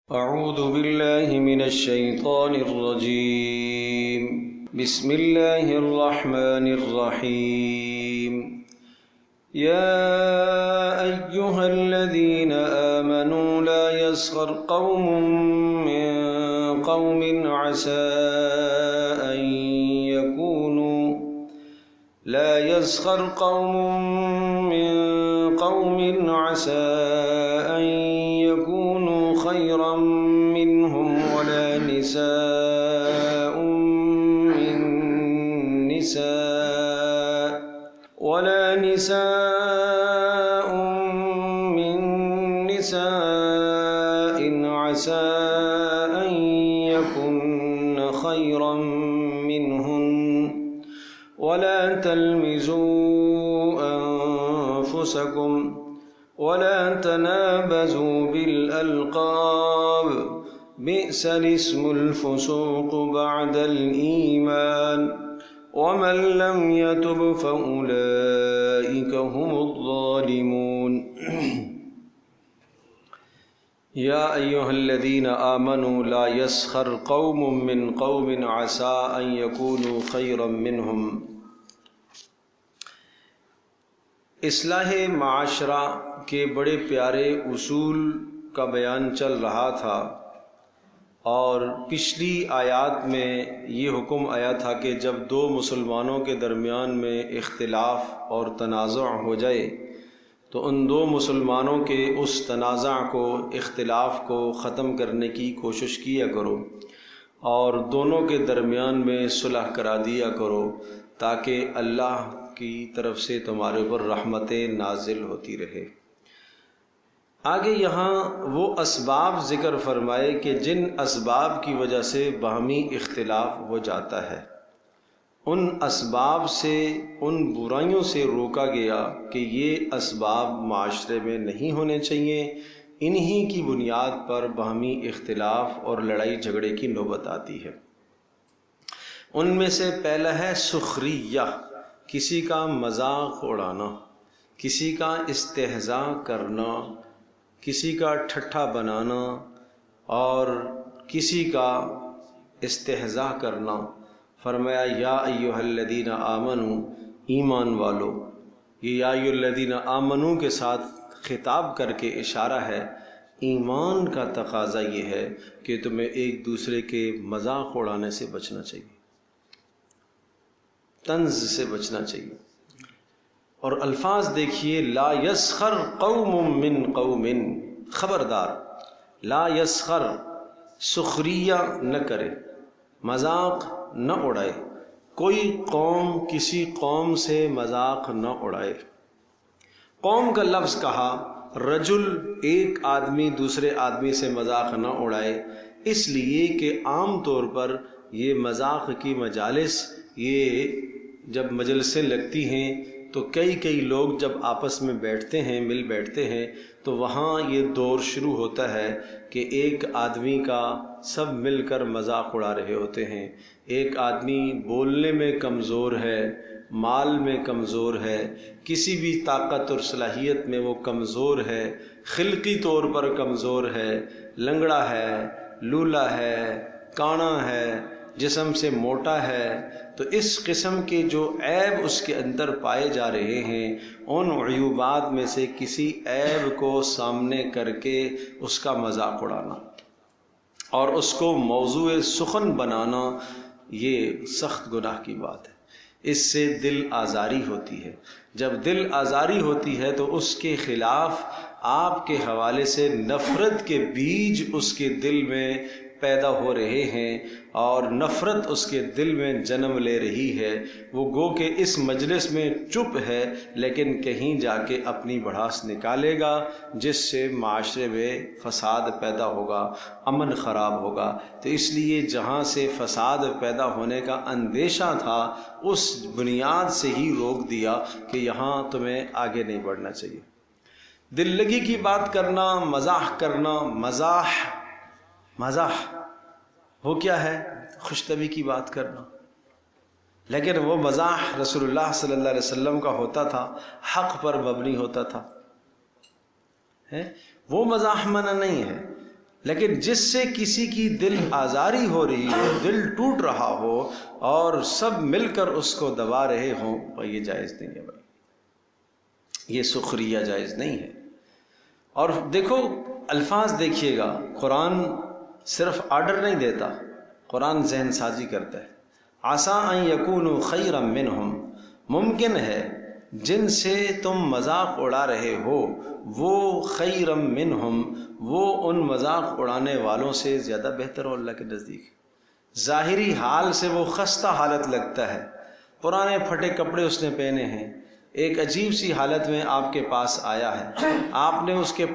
أعوذ بالله من الشيطان الرجيم. بسم الله الرحمن الرحيم. يا أيها الذين آمنوا لا يسخر قوم من قوم عسى أن يكونوا خيرا منهم ولا نساء من نساء عسى أن يكن خيرا منهن ولا تلمزوا أنفسكم ولا تنابزوا بالألقاب بئس الاسم الفسوق بعد الإيمان ومن لم يتب فأولئك هم الظالمون. يا أيها الذين آمنوا لا يسخر قوم من قوم عسى أن يكونوا خيرا منهم. اصلاح معاشرہ کے بڑے پیارے اصول کا بیان چل رہا تھا، اور پچھلی آیات میں یہ حکم آیا تھا کہ جب دو مسلمانوں کے درمیان میں اختلاف اور تنازع ہو جائے تو ان دو مسلمانوں کے اس تنازع کو، اختلاف کو ختم کرنے کی کوشش کیا کرو اور دونوں کے درمیان میں صلح کرا دیا کرو تاکہ اللہ کی طرف سے تمہارے اوپر رحمتیں نازل ہوتی رہے۔ آگے یہاں وہ اسباب ذکر فرمائے کہ جن اسباب کی وجہ سے باہمی اختلاف ہو جاتا ہے، ان اسباب سے، ان برائیوں سے روکا گیا کہ یہ اسباب معاشرے میں نہیں ہونے چاہیے، انہی کی بنیاد پر باہمی اختلاف اور لڑائی جھگڑے کی نوبت آتی ہے۔ ان میں سے پہلا ہے سخریہ، کسی کا مذاق اڑانا، کسی کا استہزاء کرنا، کسی کا ٹھٹھا بنانا اور کسی کا استہزاء کرنا۔ فرمایا یا ایھا الذین آمنو، ایمان والو۔ یہ یا ایھا الذین آمنو کے ساتھ خطاب کر کے اشارہ ہے، ایمان کا تقاضا یہ ہے کہ تمہیں ایک دوسرے کے مذاق اڑانے سے بچنا چاہیے، طنز سے بچنا چاہیے۔ اور الفاظ دیکھیے، لا یسخر قوم من قوم، خبردار، لا یسخر، سخریہ نہ کرے، مذاق نہ اڑائے، کوئی قوم کسی قوم سے مذاق نہ اڑائے۔ قوم کا لفظ کہا، رجل، ایک آدمی دوسرے آدمی سے مذاق نہ اڑائے، اس لیے کہ عام طور پر یہ مذاق کی مجالس، یہ جب مجلسیں لگتی ہیں تو کئی لوگ جب آپس میں بیٹھتے ہیں، مل بیٹھتے ہیں، تو وہاں یہ دور شروع ہوتا ہے کہ ایک آدمی کا سب مل کر مذاق اڑا رہے ہوتے ہیں۔ ایک آدمی بولنے میں کمزور ہے، مال میں کمزور ہے، کسی بھی طاقت اور صلاحیت میں وہ کمزور ہے، خلقی طور پر کمزور ہے، لنگڑا ہے، لولا ہے، کانا ہے، جسم سے موٹا ہے، تو اس قسم کے جو عیب اس کے اندر پائے جا رہے ہیں، ان عیوبات میں سے کسی عیب کو سامنے کر کے اس کا مذاق اڑانا اور اس کو موضوع سخن بنانا، یہ سخت گناہ کی بات ہے۔ اس سے دل آزاری ہوتی ہے۔ جب دل آزاری ہوتی ہے تو اس کے خلاف آپ کے حوالے سے نفرت کے بیج اس کے دل میں پیدا ہو رہے ہیں، اور نفرت اس کے دل میں جنم لے رہی ہے۔ وہ گو کہ اس مجلس میں چپ ہے، لیکن کہیں جا کے اپنی بڑھاس نکالے گا، جس سے معاشرے میں فساد پیدا ہوگا، امن خراب ہوگا۔ تو اس لیے جہاں سے فساد پیدا ہونے کا اندیشہ تھا، اس بنیاد سے ہی روک دیا کہ یہاں تمہیں آگے نہیں بڑھنا چاہیے۔ دل لگی کی بات کرنا، مزاح کرنا، مزاح وہ کیا ہے؟ خوش طبعی کی بات کرنا، لیکن وہ مزاح رسول اللہ صلی اللہ علیہ وسلم کا ہوتا تھا، حق پر مبنی ہوتا تھا، وہ مزاح منع نہیں ہے۔ لیکن جس سے کسی کی دل آزاری ہو رہی ہو، دل ٹوٹ رہا ہو اور سب مل کر اس کو دبا رہے ہوں، بھائی یہ جائز نہیں ہے، بھائی یہ سخریہ جائز نہیں ہے۔ اور دیکھو الفاظ دیکھیے گا، قرآن صرف آرڈر نہیں دیتا، قرآن ذہن سازی کرتا ہے۔ عسیٰ ان یکونوا خیرا منہم، ممکن ہے جن سے تم مذاق اڑا رہے ہو وہ خیرا منہم، وہ ان مذاق اڑانے والوں سے زیادہ بہتر ہو اللہ کے نزدیک۔ ظاہری حال سے وہ خستہ حالت لگتا ہے، پرانے پھٹے کپڑے اس نے پہنے ہیں، ایک عجیب سی حالت میں آپ کے پاس آیا ہے، آپ نے اس کے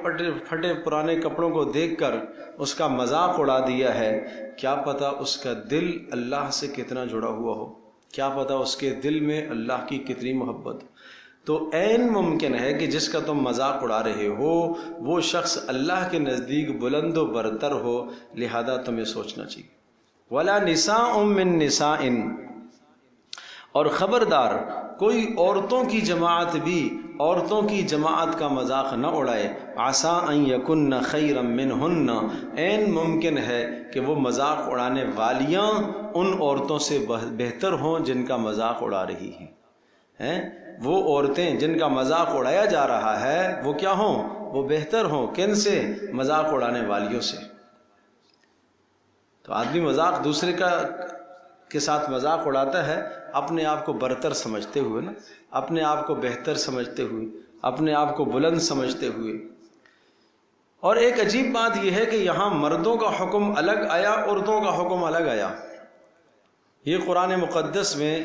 پھٹے پرانے کپڑوں کو دیکھ کر اس کا مذاق اڑا دیا ہے، کیا پتہ اس کا دل اللہ سے کتنا جڑا ہوا ہو، کیا پتہ اس کے دل میں اللہ کی کتنی محبت ہو۔ تو عین ممکن ہے کہ جس کا تم مذاق اڑا رہے ہو وہ شخص اللہ کے نزدیک بلند و برتر ہو، لہذا تمہیں سوچنا چاہیے۔ وَلَا نِسَاءٌ مِّن نِسَاءٍ، اور خبردار کوئی عورتوں کی جماعت بھی عورتوں کی جماعت کا مذاق نہ اڑائے۔ عسیٰ ان یکن خیرا منہن، عین ممکن ہے کہ وہ مذاق اڑانے والیاں ان عورتوں سے بہتر ہوں جن کا مذاق اڑا رہی ہیں۔ وہ عورتیں جن کا مذاق اڑایا جا رہا ہے وہ کیا ہوں؟ وہ بہتر ہوں، کن سے؟ مذاق اڑانے والیوں سے۔ تو آدمی مذاق دوسرے کے ساتھ مذاق اڑاتا ہے اپنے آپ کو برتر سمجھتے ہوئے نا، اپنے آپ کو بہتر سمجھتے ہوئے، اپنے آپ کو بلند سمجھتے ہوئے۔ اور ایک عجیب بات یہ ہے کہ یہاں مردوں کا حکم الگ آیا، عورتوں کا حکم الگ آیا۔ یہ قرآن مقدس میں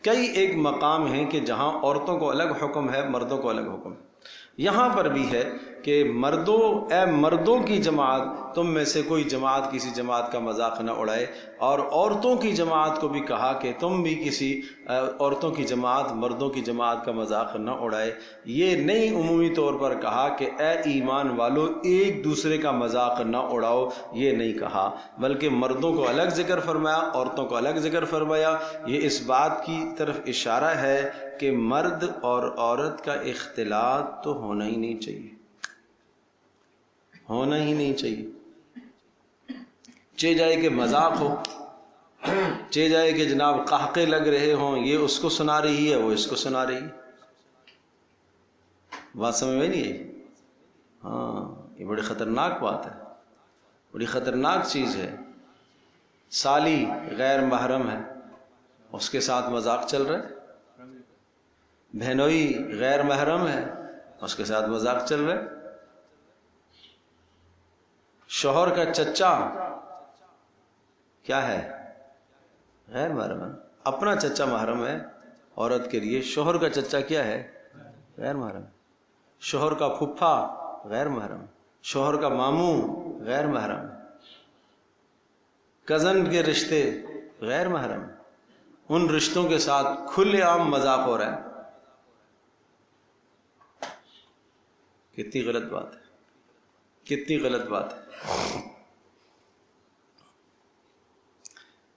کئی ایک مقام ہیں کہ جہاں عورتوں کو الگ حکم ہے، مردوں کو الگ حکم ہے۔ یہاں پر بھی ہے کہ مردوں، اے مردوں کی جماعت، تم میں سے کوئی جماعت کسی جماعت کا مذاق نہ اڑائے، اور عورتوں کی جماعت کو بھی کہا کہ تم بھی کسی عورتوں کی جماعت، مردوں کی جماعت کا مذاق نہ اڑائے۔ یہ نہیں عمومی طور پر کہا کہ اے ایمان والو ایک دوسرے کا مذاق نہ اڑاؤ، یہ نہیں کہا، بلکہ مردوں کو الگ ذکر فرمایا، عورتوں کو الگ ذکر فرمایا۔ یہ اس بات کی طرف اشارہ ہے کہ مرد اور عورت کا اختلاط تو ہونا ہی نہیں چاہیے، ہونا ہی نہیں چاہیے۔ چہ جائے کہ مذاق ہو، چہ جائے کہ جناب قہقے لگ رہے ہوں، یہ اس کو سنا رہی ہے، وہ اس کو سنا رہی ہے۔ بات سمجھ میں نہیں آئی؟ ہاں، یہ بڑی خطرناک بات ہے، بڑی خطرناک چیز ہے۔ سالی غیر محرم ہے، اس کے ساتھ مذاق چل رہا ہے۔ بہنوئی غیر محرم ہے، اس کے ساتھ مذاق چل رہا ہے۔ شوہر کا چچا کیا ہے؟ غیر محرم ہے۔ اپنا چچا محرم ہے عورت کے لیے، شوہر کا چچا کیا ہے؟ غیر محرم۔ شوہر کا پھپھا غیر محرم، شوہر کا ماموں غیر محرم، کزن کے رشتے غیر محرم، ان رشتوں کے ساتھ کھلے عام مذاق ہو رہا ہے۔ کتنی غلط بات ہے، کتنی غلط بات ہے۔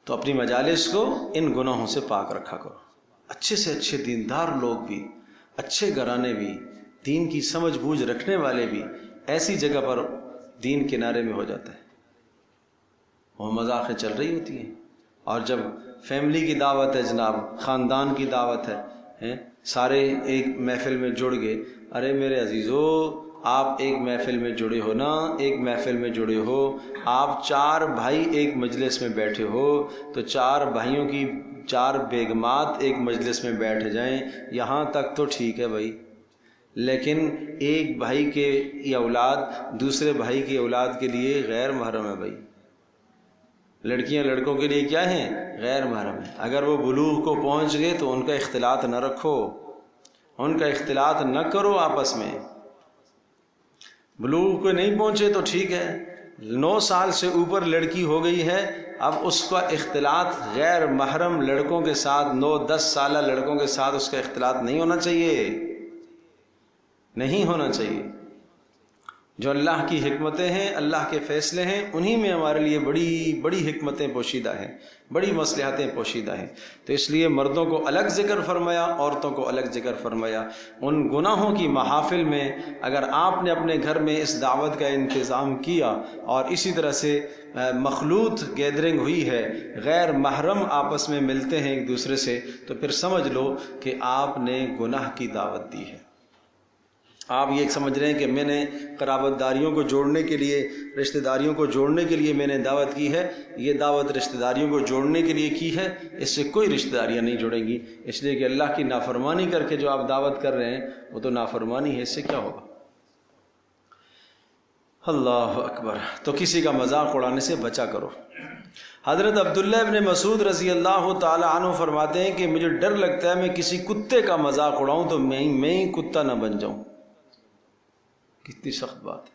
تو اپنی مجالس کو ان گناہوں سے پاک رکھا کرو۔ اچھے سے اچھے دیندار لوگ بھی، اچھے گھرانے بھی، دین کی سمجھ بوجھ رکھنے والے بھی ایسی جگہ پر دین کنارے میں ہو جاتا ہے، وہ مذاقیں چل رہی ہوتی ہیں۔ اور جب فیملی کی دعوت ہے، جناب خاندان کی دعوت ہے، سارے ایک محفل میں جڑ گئے، ارے میرے عزیزو آپ ایک محفل میں جڑے ہو نا، ایک محفل میں جڑے ہو، آپ 4 بھائی ایک مجلس میں بیٹھے ہو تو 4 بھائیوں کی 4 بیگمات ایک مجلس میں بیٹھ جائیں، یہاں تک تو ٹھیک ہے بھائی، لیکن ایک بھائی کے اولاد دوسرے بھائی کی اولاد کے لیے غیر محرم ہے بھائی۔ لڑکیاں لڑکوں کے لیے کیا ہیں؟ غیر محرم ہیں۔ اگر وہ بلوغ کو پہنچ گئے تو ان کا اختلاط نہ رکھو، ان کا اختلاط نہ کرو آپس میں۔ بلوغ کو نہیں پہنچے تو ٹھیک ہے، 9 سال سے اوپر لڑکی ہو گئی ہے، اب اس کا اختلاط غیر محرم لڑکوں کے ساتھ، 9-10 سالہ لڑکوں کے ساتھ اس کا اختلاط نہیں ہونا چاہیے، نہیں ہونا چاہیے۔ جو اللہ کی حکمتیں ہیں، اللہ کے فیصلے ہیں، انہی میں ہمارے لیے بڑی بڑی حکمتیں پوشیدہ ہیں، بڑی مصلحتیں پوشیدہ ہیں۔ تو اس لیے مردوں کو الگ ذکر فرمایا، عورتوں کو الگ ذکر فرمایا۔ ان گناہوں کی محافل میں اگر آپ نے اپنے گھر میں اس دعوت کا انتظام کیا اور اسی طرح سے مخلوط گیدرنگ ہوئی ہے، غیر محرم آپس میں ملتے ہیں ایک دوسرے سے، تو پھر سمجھ لو کہ آپ نے گناہ کی دعوت دی ہے۔ آپ یہ سمجھ رہے ہیں کہ میں نے قرابت داریوں کو جوڑنے کے لیے، رشتہ داریوں کو جوڑنے کے لیے میں نے دعوت کی ہے، یہ دعوت رشتہ داریوں کو جوڑنے کے لیے کی ہے، اس سے کوئی رشتہ داریاں نہیں جڑیں گی، اس لیے کہ اللہ کی نافرمانی کر کے جو آپ دعوت کر رہے ہیں وہ تو نافرمانی ہے، اس سے کیا ہوگا؟ اللہ اکبر۔ تو کسی کا مذاق اڑانے سے بچا کرو۔ حضرت عبداللہ ابن مسعود رضی اللہ تعالی عنہ فرماتے ہیں کہ مجھے ڈر لگتا ہے میں کسی کتے کا مذاق اڑاؤں تو میں ہی کتا نہ بن جاؤں۔ کتنی سخت بات ہے،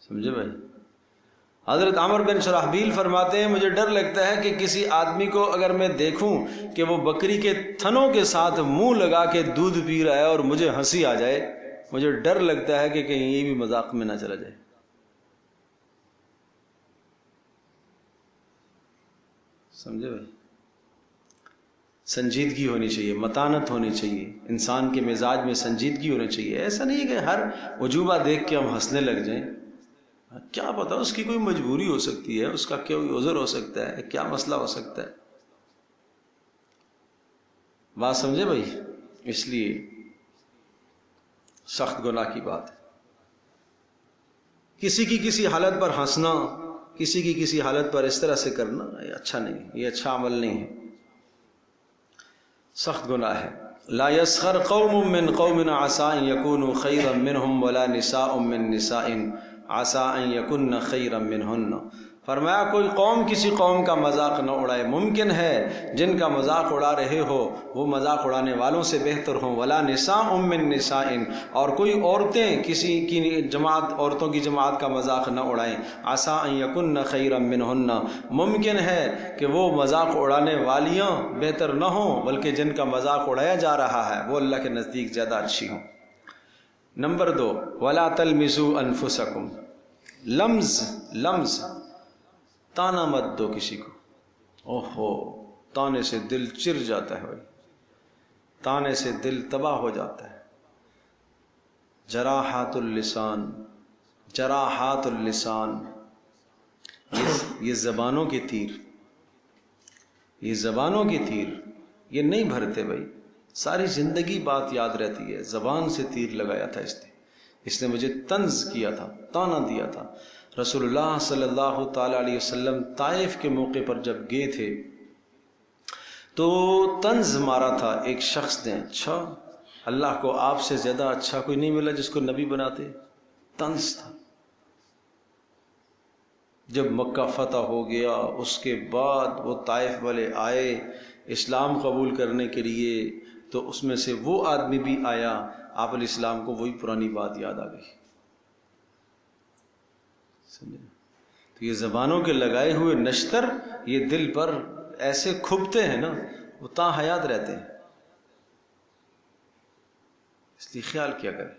سمجھے بھائی؟ حضرت عمر بن شرحبیل فرماتے ہیں مجھے ڈر لگتا ہے کہ کسی آدمی کو اگر میں دیکھوں کہ وہ بکری کے تھنوں کے ساتھ منہ لگا کے دودھ پی رہا ہے اور مجھے ہنسی آ جائے، مجھے ڈر لگتا ہے کہ کہیں یہ بھی مذاق میں نہ چلا جائے۔ سمجھے بھائی؟ سنجیدگی ہونی چاہیے، متانت ہونی چاہیے، انسان کے مزاج میں سنجیدگی ہونی چاہیے۔ ایسا نہیں کہ ہر عجوبہ دیکھ کے ہم ہنسنے لگ جائیں، کیا پتہ اس کی کوئی مجبوری ہو سکتی ہے، اس کا کوئی عذر ہو سکتا ہے، کیا مسئلہ ہو سکتا ہے۔ بات سمجھے بھائی؟ اس لیے سخت گناہ کی بات ہے۔ کسی کی کسی حالت پر ہنسنا، کسی کی کسی حالت پر اس طرح سے کرنا یہ اچھا نہیں، یہ اچھا عمل نہیں ہے، سخت گناہ ہے۔ لا يسخر قوم من قوم عسى ان يكونوا خيرا منهم ولا نساء من نساء عسى ان يكن خيرا منهن۔ فرمایا کوئی قوم کسی قوم کا مذاق نہ اڑائے، ممکن ہے جن کا مذاق اڑا رہے ہو وہ مذاق اڑانے والوں سے بہتر ہوں۔ ولا نساء من نساء، اور کوئی عورتیں کسی کی جماعت، عورتوں کی جماعت کا مذاق نہ اڑائیں۔ عسى ان يكن خيرا منهن، ممکن ہے کہ وہ مذاق اڑانے والیاں بہتر نہ ہوں بلکہ جن کا مذاق اڑایا جا رہا ہے وہ اللہ کے نزدیک زیادہ اچھی ہوں۔ نمبر 2، ولا تلمزوا انفسکم، لمز تانا مت دو کسی کو۔ اوہو، تانے سے دل چر جاتا ہے بھائی، تانے سے دل تباہ ہو جاتا ہے۔ جراحات اللسان، یہ زبانوں کے تیر، یہ زبانوں کے تیر یہ نہیں بھرتے بھائی، ساری زندگی بات یاد رہتی ہے۔ زبان سے تیر لگایا تھا اس نے مجھے طنز کیا تھا، تانا دیا تھا۔ رسول اللہ صلی اللہ تعالی علیہ وسلم طائف کے موقع پر جب گئے تھے تو طنز مارا تھا ایک شخص نے، اچھا اللہ کو آپ سے زیادہ اچھا کوئی نہیں ملا جس کو نبی بناتے، طنز تھا۔ جب مکہ فتح ہو گیا اس کے بعد وہ طائف والے آئے اسلام قبول کرنے کے لیے، تو اس میں سے وہ آدمی بھی آیا، آپ علیہ السلام کو وہی پرانی بات یاد آ گئی۔ تو یہ زبانوں کے لگائے ہوئے نشتر یہ دل پر ایسے کھبتے ہیں نا، وہ تا حیات رہتے ہیں، اس لیے خیال کیا کریں۔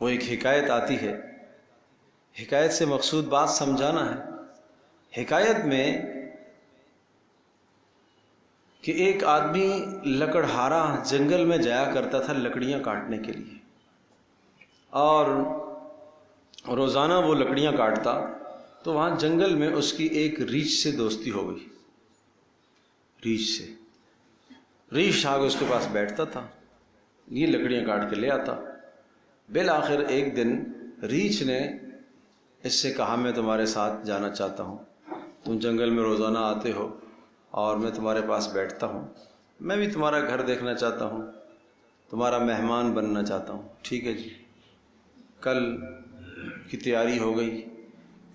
وہ ایک حکایت آتی ہے، حکایت سے مقصود بات سمجھانا ہے۔ حکایت میں کہ ایک آدمی لکڑہارا جنگل میں جایا کرتا تھا لکڑیاں کاٹنے کے لیے، اور روزانہ وہ لکڑیاں کاٹتا تو وہاں جنگل میں اس کی ایک ریچھ سے دوستی ہو گئی، ریچھ آ کے اس کے پاس بیٹھتا تھا، یہ لکڑیاں کاٹ کے لے آتا۔ بالآخر ایک دن ریچھ نے اس سے کہا میں تمہارے ساتھ جانا چاہتا ہوں، تم جنگل میں روزانہ آتے ہو اور میں تمہارے پاس بیٹھتا ہوں، میں بھی تمہارا گھر دیکھنا چاہتا ہوں، تمہارا مہمان بننا چاہتا ہوں۔ ٹھیک ہے جی، کل کی تیاری ہو گئی۔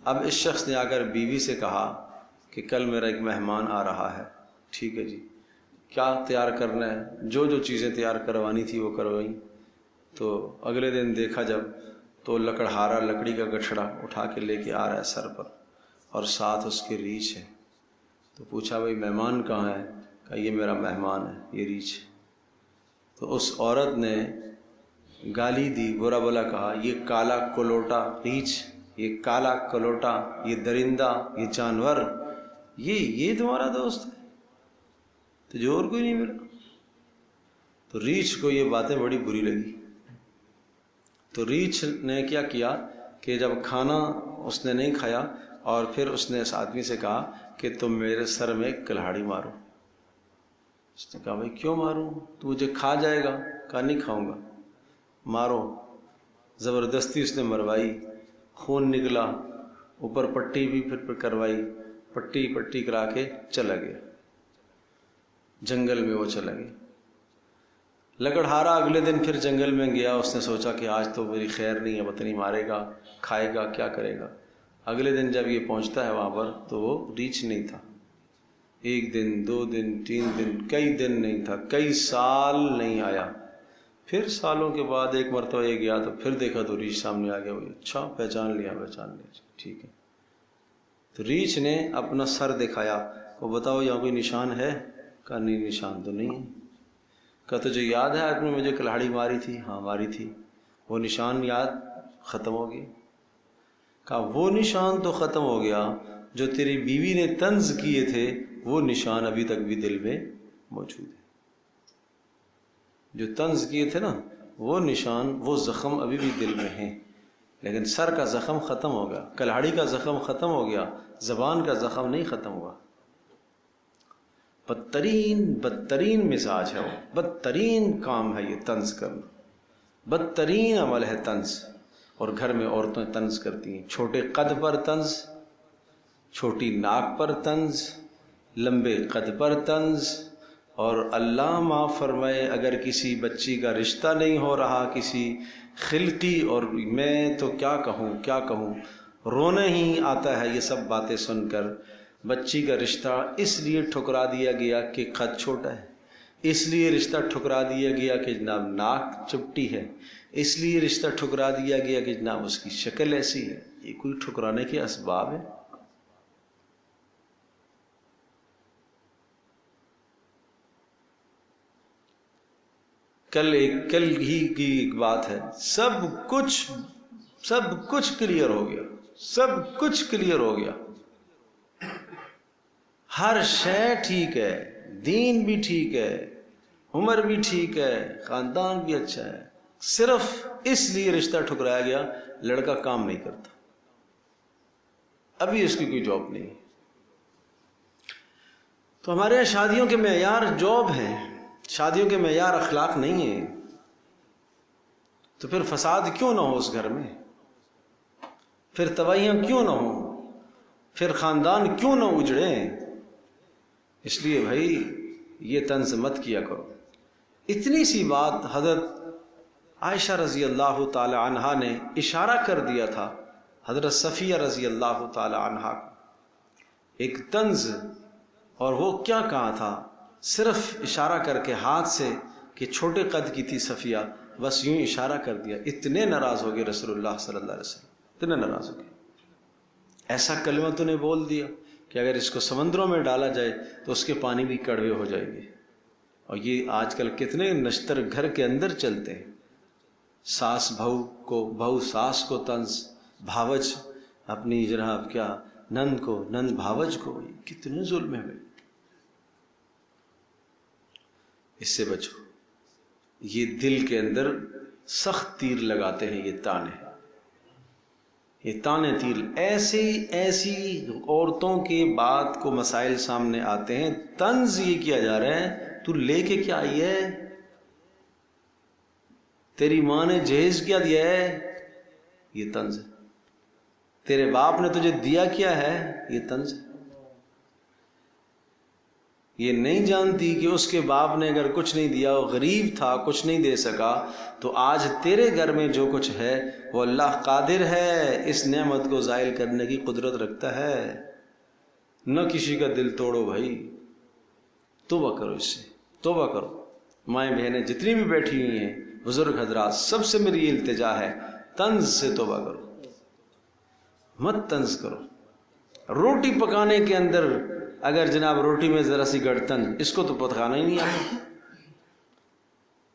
اب اس شخص نے آ کر بیوی سے کہا کہ کل میرا ایک مہمان آ رہا ہے۔ ٹھیک ہے جی، کیا تیار کرنا ہے؟ جو جو چیزیں تیار کروانی تھی وہ کروائیں۔ تو اگلے دن دیکھا جب تو لکڑہارا لکڑی کا گٹھڑا اٹھا کے لے کے آ رہا ہے سر پر، اور ساتھ اس کے ریچھ ہے۔ تو پوچھا بھائی مہمان کہاں ہے؟ کہا یہ میرا مہمان ہے، یہ ریچھ۔ تو اس عورت نے گالی دی، برا بلا کہا، یہ کالا کلوٹا ریچھ، یہ کالا کلوٹا، یہ درندہ، یہ جانور، یہ تمہارا دوست ہے؟ تجھے اور کوئی نہیں ملا؟ تو ریچھ کو یہ باتیں بڑی بری لگی۔ تو ریچھ نے کیا کیا کہ جب کھانا اس نے نہیں کھایا، اور پھر اس نے اس آدمی سے کہا کہ تم میرے سر میں کلہاڑی مارو۔ اس نے کہا بھائی کیوں ماروں، تو مجھے کھا جائے گا؟ کہا نہیں کھاؤں گا، مارو۔ زبردستی اس نے مروائی، خون نکلا، اوپر پٹی بھی پھر کروائی، پٹی کرا کے چلا گیا جنگل میں۔ وہ چلا گیا لکڑہارا۔ اگلے دن پھر جنگل میں گیا، اس نے سوچا کہ آج تو میری خیر نہیں ہے، پتہ نہیں مارے گا، کھائے گا، کیا کرے گا۔ اگلے دن جب یہ پہنچتا ہے وہاں پر تو وہ ریچھ نہیں تھا۔ 1 دن 2 دن 3 دن، کئی دن نہیں تھا، کئی سال نہیں آیا۔ پھر سالوں کے بعد ایک مرتبہ یہ گیا تو پھر دیکھا تو ریچھ سامنے آ گیا۔ وہ اچھا پہچان لیا، ٹھیک ہے۔ تو ریچھ نے اپنا سر دکھایا، وہ بتاؤ یہاں کوئی نشان ہے؟ کہا نہیں نشان تو نہیں ہے۔ کہا تجھے یاد ہے آپ نے مجھے کلہاڑی ماری تھی؟ ہاں ماری تھی۔ وہ نشان یاد؟ ختم ہو گیا۔ کہا وہ نشان تو ختم ہو گیا، جو تیری بیوی نے طنز کیے تھے وہ نشان ابھی تک بھی دل میں موجود ہے۔ جو طنز کیے تھے نا وہ نشان، وہ زخم ابھی بھی دل میں ہیں، لیکن سر کا زخم ختم ہو گیا، کلہاڑی کا زخم ختم ہو گیا، زبان کا زخم نہیں ختم ہوا۔ بدترین مزاج ہے وہ، بدترین کام ہے یہ طنز کرنا، بدترین عمل ہے طنز۔ اور گھر میں عورتیں طنز کرتی ہیں، چھوٹے قد پر طنز، چھوٹی ناک پر طنز، لمبے قد پر طنز۔ اور اللہ معاف فرمائے اگر کسی بچی کا رشتہ نہیں ہو رہا کسی خلقی، اور میں تو کیا کہوں، رونا ہی آتا ہے یہ سب باتیں سن کر۔ بچی کا رشتہ اس لیے ٹھکرا دیا گیا کہ قد چھوٹا ہے، اس لیے رشتہ ٹھکرا دیا گیا کہ جناب ناک چپٹی ہے، اس لیے رشتہ ٹھکرا دیا گیا کہ جناب اس کی شکل ایسی ہے۔ یہ کوئی ٹھکرانے کے اسباب ہے؟ کل ہی کی ایک بات ہے، سب کچھ کلیئر ہو گیا، سب کچھ کلیئر ہو گیا، ہر شے ٹھیک ہے، دین بھی ٹھیک ہے، عمر بھی ٹھیک ہے، خاندان بھی اچھا ہے، صرف اس لیے رشتہ ٹھکرایا گیا لڑکا کام نہیں کرتا، ابھی اس کی کوئی جاب نہیں۔ تو ہمارے یہاں شادیوں کے معیار جاب ہیں، شادیوں کے معیار اخلاق نہیں ہیں۔ تو پھر فساد کیوں نہ ہو اس گھر میں، پھر تباہیاں کیوں نہ ہوں، پھر خاندان کیوں نہ اجڑیں؟ اس لیے بھائی یہ طنز مت کیا کرو۔ اتنی سی بات حضرت عائشہ رضی اللہ تعالی عنہا نے اشارہ کر دیا تھا حضرت صفیہ رضی اللہ تعالی عنہا کو، ایک طنز، اور وہ کیا کہا تھا، صرف اشارہ کر کے ہاتھ سے، کہ چھوٹے قد کی تھی صفیہ، بس یوں اشارہ کر دیا، اتنے ناراض ہو گئے رسول اللہ صلی اللہ علیہ وسلم، اتنے ناراض ہو گئے۔ ایسا کلمہ تو نے بول دیا کہ اگر اس کو سمندروں میں ڈالا جائے تو اس کے پانی بھی کڑوے ہو جائیں گے۔ اور یہ آج کل کتنے نشتر گھر کے اندر چلتے ہیں، ساس بہو ساس کو طنز، بھاوج اپنی جناب کیا نند کو، نند بھاوج کو، کتنے ظلم ہے بھائی۔ اس سے بچو، یہ دل کے اندر سخت تیر لگاتے ہیں یہ تانے، یہ تانے تیر، ایسی عورتوں کے بعد کو مسائل سامنے آتے ہیں، طنز یہ کیا جا رہا ہے، تو لے کے کیا آئی ہے، تیری ماں نے جہیز کیا دیا ہے، یہ طنز ہے، تیرے باپ نے تجھے دیا کیا ہے، یہ طنز ہے۔ یہ نہیں جانتی کہ اس کے باپ نے اگر کچھ نہیں دیا، وہ غریب تھا، کچھ نہیں دے سکا، تو آج تیرے گھر میں جو کچھ ہے وہ اللہ قادر ہے، اس نعمت کو زائل کرنے کی قدرت رکھتا ہے۔ نہ کسی کا دل توڑو بھائی، توبہ کرو، اس سے توبہ کرو۔ مائیں بہنیں جتنی بھی بیٹھی ہوئی ہیں، بزرگ حضرات، سب سے میری التجا ہے، طنز سے توبہ کرو، مت طنز کرو۔ روٹی پکانے کے اندر اگر جناب روٹی میں ذرا سی گڑتن، اس کو تو پتخانا ہی نہیں آتا،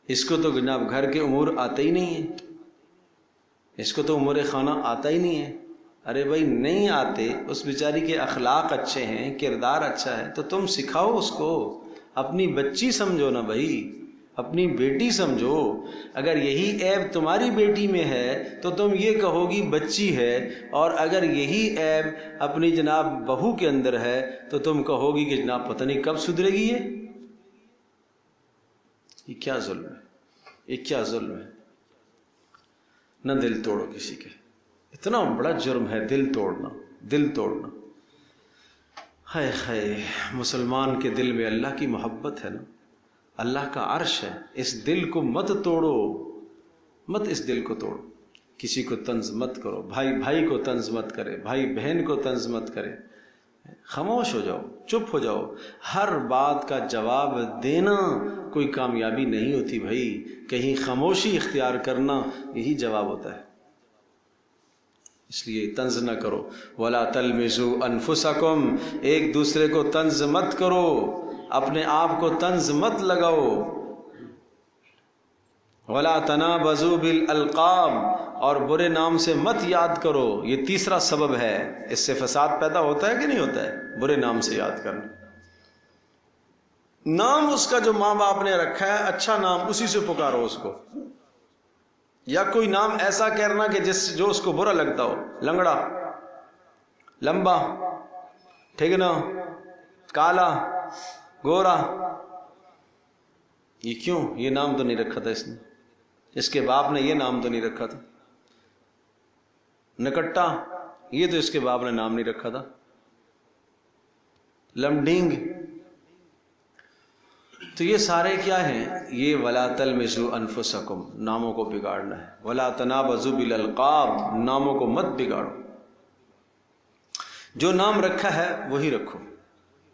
اس کو تو جناب گھر کے امور آتے ہی نہیں ہیں، اس کو تو امور خانہ آتا ہی نہیں ہے۔ ارے بھائی نہیں آتے، اس بیچاری کے اخلاق اچھے ہیں، کردار اچھا ہے، تو تم سکھاؤ اس کو، اپنی بچی سمجھو نا بھائی، اپنی بیٹی سمجھو۔ اگر یہی عیب تمہاری بیٹی میں ہے تو تم یہ کہو گی بچی ہے، اور اگر یہی عیب اپنی جناب بہو کے اندر ہے تو تم کہو گی کہ جناب پتہ نہیں کب سدھرے گی۔ یہ کیا ظلم ہے، یہ کیا ظلم ہے۔ نہ دل توڑو کسی کے، اتنا بڑا جرم ہے دل توڑنا، دل توڑنا۔ ہائے ہائے، مسلمان کے دل میں اللہ کی محبت ہے نا، اللہ کا عرش ہے، اس دل کو مت توڑو، مت اس دل کو توڑو۔ کسی کو طنز مت کرو، بھائی بھائی کو طنز مت کرے، بھائی بہن کو طنز مت کرے، خاموش ہو جاؤ، چپ ہو جاؤ۔ ہر بات کا جواب دینا کوئی کامیابی نہیں ہوتی بھائی، کہیں خاموشی اختیار کرنا یہی جواب ہوتا ہے۔ اس لیے طنز نہ کرو، وَلَا تَلْمِزُوا أَنفُسَكُمْ، ایک دوسرے کو طنز مت کرو، اپنے آپ کو طنز مت لگاؤ۔ وَلَا تَنَابَزُوا بِالْأَلْقَابِ، اور برے نام سے مت یاد کرو۔ یہ تیسرا سبب ہے، اس سے فساد پیدا ہوتا ہے کہ نہیں ہوتا ہے؟ برے نام سے یاد کرنا۔ نام اس کا جو ماں باپ نے رکھا ہے اچھا نام، اسی سے پکارو اس کو، یا کوئی نام ایسا کہنا کہ جو اس کو برا لگتا ہو، لنگڑا، لمبا، ٹھگنا، کالا، گورا۔ یہ کیوں؟ یہ نام تو نہیں رکھا تھا اس نے، اس کے باپ نے یہ نام تو نہیں رکھا تھا۔ نکٹا، یہ تو اس کے باپ نے نام نہیں رکھا تھا۔ لمڈینگ، تو یہ سارے کیا ہیں؟ یہ وَلَا تَلْمِزُوا أَنفُسَكُمْ، ناموں کو بگاڑنا ہے۔ وَلَا تَنَابَزُوا بِالْأَلْقَابِ، ناموں کو مت بگاڑو، جو نام رکھا ہے وہی رکھو،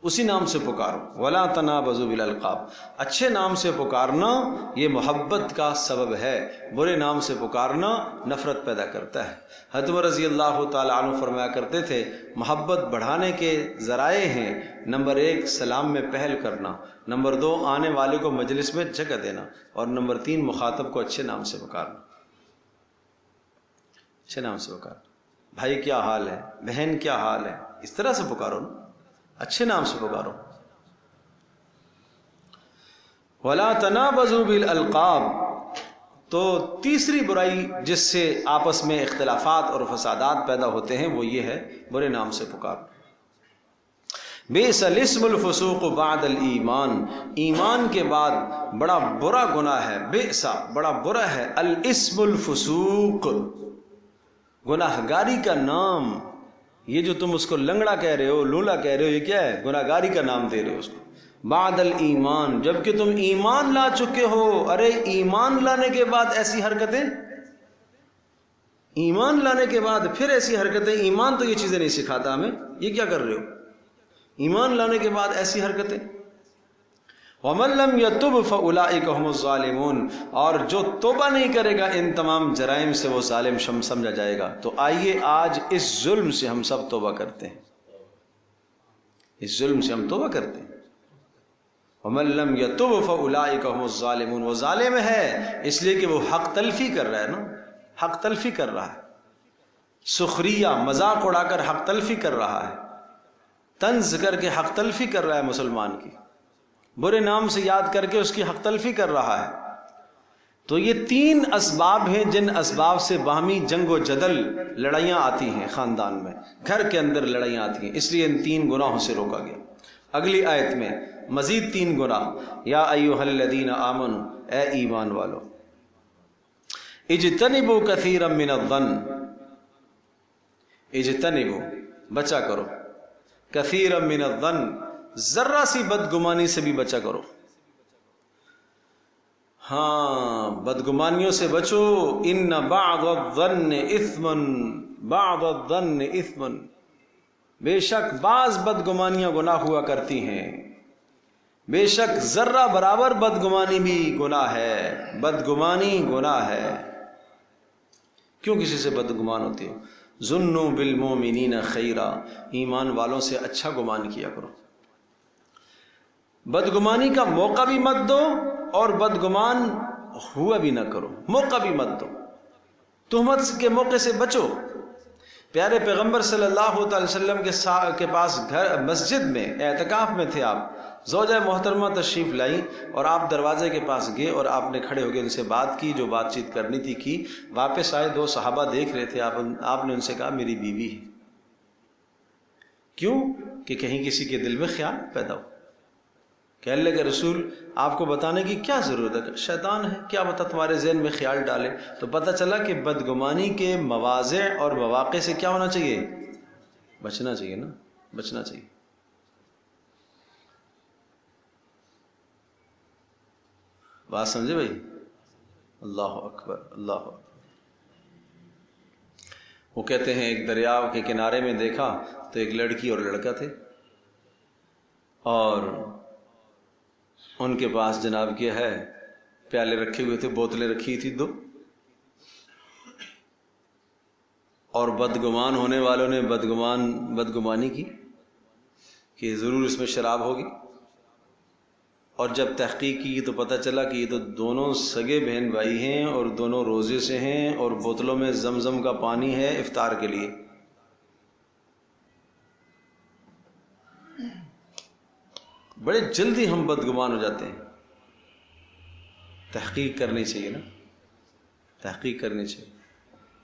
اسی نام سے پکارو۔ وَلَا تَنَابَزُوا بِالْأَلْقَابِ، اچھے نام سے پکارنا یہ محبت کا سبب ہے، برے نام سے پکارنا نفرت پیدا کرتا ہے۔ حضرت عمر رضی اللہ تعالیٰ عنہ فرمایا کرتے تھے، محبت بڑھانے کے ذرائع ہیں، نمبر 1 سلام میں پہل کرنا، نمبر 2 آنے والے کو مجلس میں جگہ دینا، اور نمبر 3 مخاطب کو اچھے نام سے پکارنا، اچھے نام سے پکارنا۔ بھائی کیا حال ہے، بہن کیا حال ہے، اس طرح سے پکارو نا، اچھے نام سے پکارو۔ وَلَا تَنَابَزُوا بِالْأَلْقَابِ، تو تیسری برائی جس سے آپس میں اختلافات اور فسادات پیدا ہوتے ہیں وہ یہ ہے برے نام سے پکارنا۔ بئس الاسم الفسوق بعد الایمان، ایمان کے بعد بڑا برا گناہ ہے، بئس بڑا برا ہے، الاسم الفسوق گناہ گاری کا نام۔ یہ جو تم اس کو لنگڑا کہہ رہے ہو، لولا کہہ رہے ہو، یہ کیا ہے؟ گناہ گاری کا نام دے رہے ہو اس کو۔ بعد الایمان، جبکہ تم ایمان لا چکے ہو۔ ارے ایمان لانے کے بعد ایسی حرکتیں، ایمان لانے کے بعد پھر ایسی حرکتیں، ایمان تو یہ چیزیں نہیں سکھاتا ہمیں، یہ کیا کر رہے ہو؟ ایمان لانے کے بعد ایسی حرکتیں۔ وَمَن لَّمْ يَتُبْ فَأُولَٰئِكَ هُمُ الظَّالِمُونَ، اور جو توبہ نہیں کرے گا ان تمام جرائم سے وہ ظالم سمجھا جائے گا۔ تو آئیے آج اس ظلم سے ہم سب توبہ کرتے ہیں، اس ظلم سے ہم توبہ کرتے ہیں۔ وَمَن لَّمْ يَتُبْ فَأُولَٰئِكَ هُمُ الظَّالِمُونَ، وہ ظالم ہے اس لیے کہ وہ حق تلفی کر رہا ہے نا، حق تلفی کر رہا ہے، سخریہ مذاق اڑا کر حق تلفی کر رہا ہے، طنز کر کے حق تلفی کر رہا ہے مسلمان کی، برے نام سے یاد کر کے اس کی حق تلفی کر رہا ہے۔ تو یہ 3 اسباب ہیں جن اسباب سے باہمی جنگ و جدل، لڑائیاں آتی ہیں خاندان میں، گھر کے اندر لڑائیاں آتی ہیں، اس لیے ان 3 گناہوں سے روکا گیا۔ اگلی آیت میں مزید 3 گناہ، یا ایھا الذین آمنوا، اے ایمان والو، اجتنبوا کثیرا من الظن، اجتنبوا بچا کرو، کثیرا من الظن ذرا سی بدگمانی سے بھی بچا کرو۔ ہاں بدگمانیوں سے بچو، ان بعض الظن اثم، بعض الظن اثم، بے شک بعض بدگمانیاں گناہ ہوا کرتی ہیں، بے شک ذرہ برابر بدگمانی بھی گناہ ہے، بدگمانی گناہ ہے۔ کیوں کسی سے بدگمان ہوتی ہو؟ ظنوا بالمؤمنین خیرا، ایمان والوں سے اچھا گمان کیا کرو، بدگمانی کا موقع بھی مت دو اور بدگمان ہوا بھی نہ کرو، موقع بھی مت دو، تہمت کے موقع سے بچو۔ پیارے پیغمبر صلی اللہ تعالی وسلم کے پاس گھر مسجد میں اعتکاف میں تھے آپ، زوجہ محترمہ تشریف لائی اور آپ دروازے کے پاس گئے اور آپ نے کھڑے ہو کے ان سے بات کی، جو بات چیت کرنی تھی کی۔ واپس آئے، دو صحابہ دیکھ رہے تھے، آپ نے ان سے کہا میری بیوی ہے۔ کیوں؟ کہ کہیں کسی کے دل میں خیال پیدا ہو کہ اللہ کے رسول آپ کو بتانے کی کیا ضرورت ہے، شیطان ہے، کیا پتہ تمہارے ذہن میں خیال ڈالے۔ تو پتہ چلا کہ بدگمانی کے مواضع اور مواقع سے کیا ہونا چاہیے؟ بچنا چاہیے نا، بچنا چاہیے۔ بات سمجھے بھائی؟ اللہ اکبر، اللہ اکبر۔ وہ کہتے ہیں ایک دریا کے کنارے میں دیکھا تو ایک لڑکی اور لڑکا تھے، اور ان کے پاس جناب کیا ہے پیالے رکھے ہوئے تھے، بوتلیں رکھی تھی دو، اور بدگمان ہونے والوں نے بدگمانی کی کہ ضرور اس میں شراب ہوگی، اور جب تحقیق کی تو پتہ چلا کہ یہ تو دونوں سگے بہن بھائی ہیں اور دونوں روزے سے ہیں، اور بوتلوں میں زمزم کا پانی ہے افطار کے لیے۔ بڑے جلدی ہم بدگمان ہو جاتے ہیں۔ تحقیق کرنی چاہیے نا، تحقیق کرنی چاہیے۔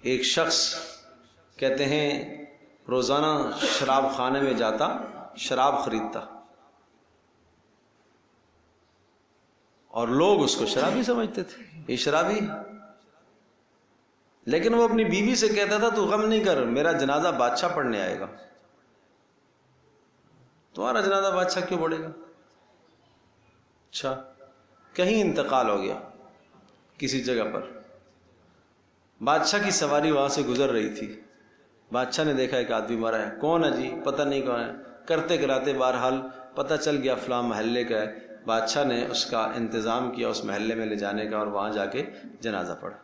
ایک شخص کہتے ہیں روزانہ شراب خانے میں جاتا، شراب خریدتا، اور لوگ اس کو شرابی سمجھتے تھے، یہ شرابی۔ لیکن وہ اپنی بیوی سے کہتا تھا تو غم نہیں کر، میرا جنازہ بادشاہ پڑھنے آئے گا۔ تمہارا جنازہ بادشاہ کیوں پڑھے گا؟ اچھا، کہیں انتقال ہو گیا کسی جگہ پر، بادشاہ کی سواری وہاں سے گزر رہی تھی، بادشاہ نے دیکھا ایک آدمی مرا ہے، کون ہے جی؟ پتہ نہیں کون ہے، کرتے کراتے بہرحال پتہ چل گیا فلاں محلے کا ہے۔ بادشاہ نے اس کا انتظام کیا اس محلے میں لے جانے کا، اور وہاں جا کے جنازہ پڑھا۔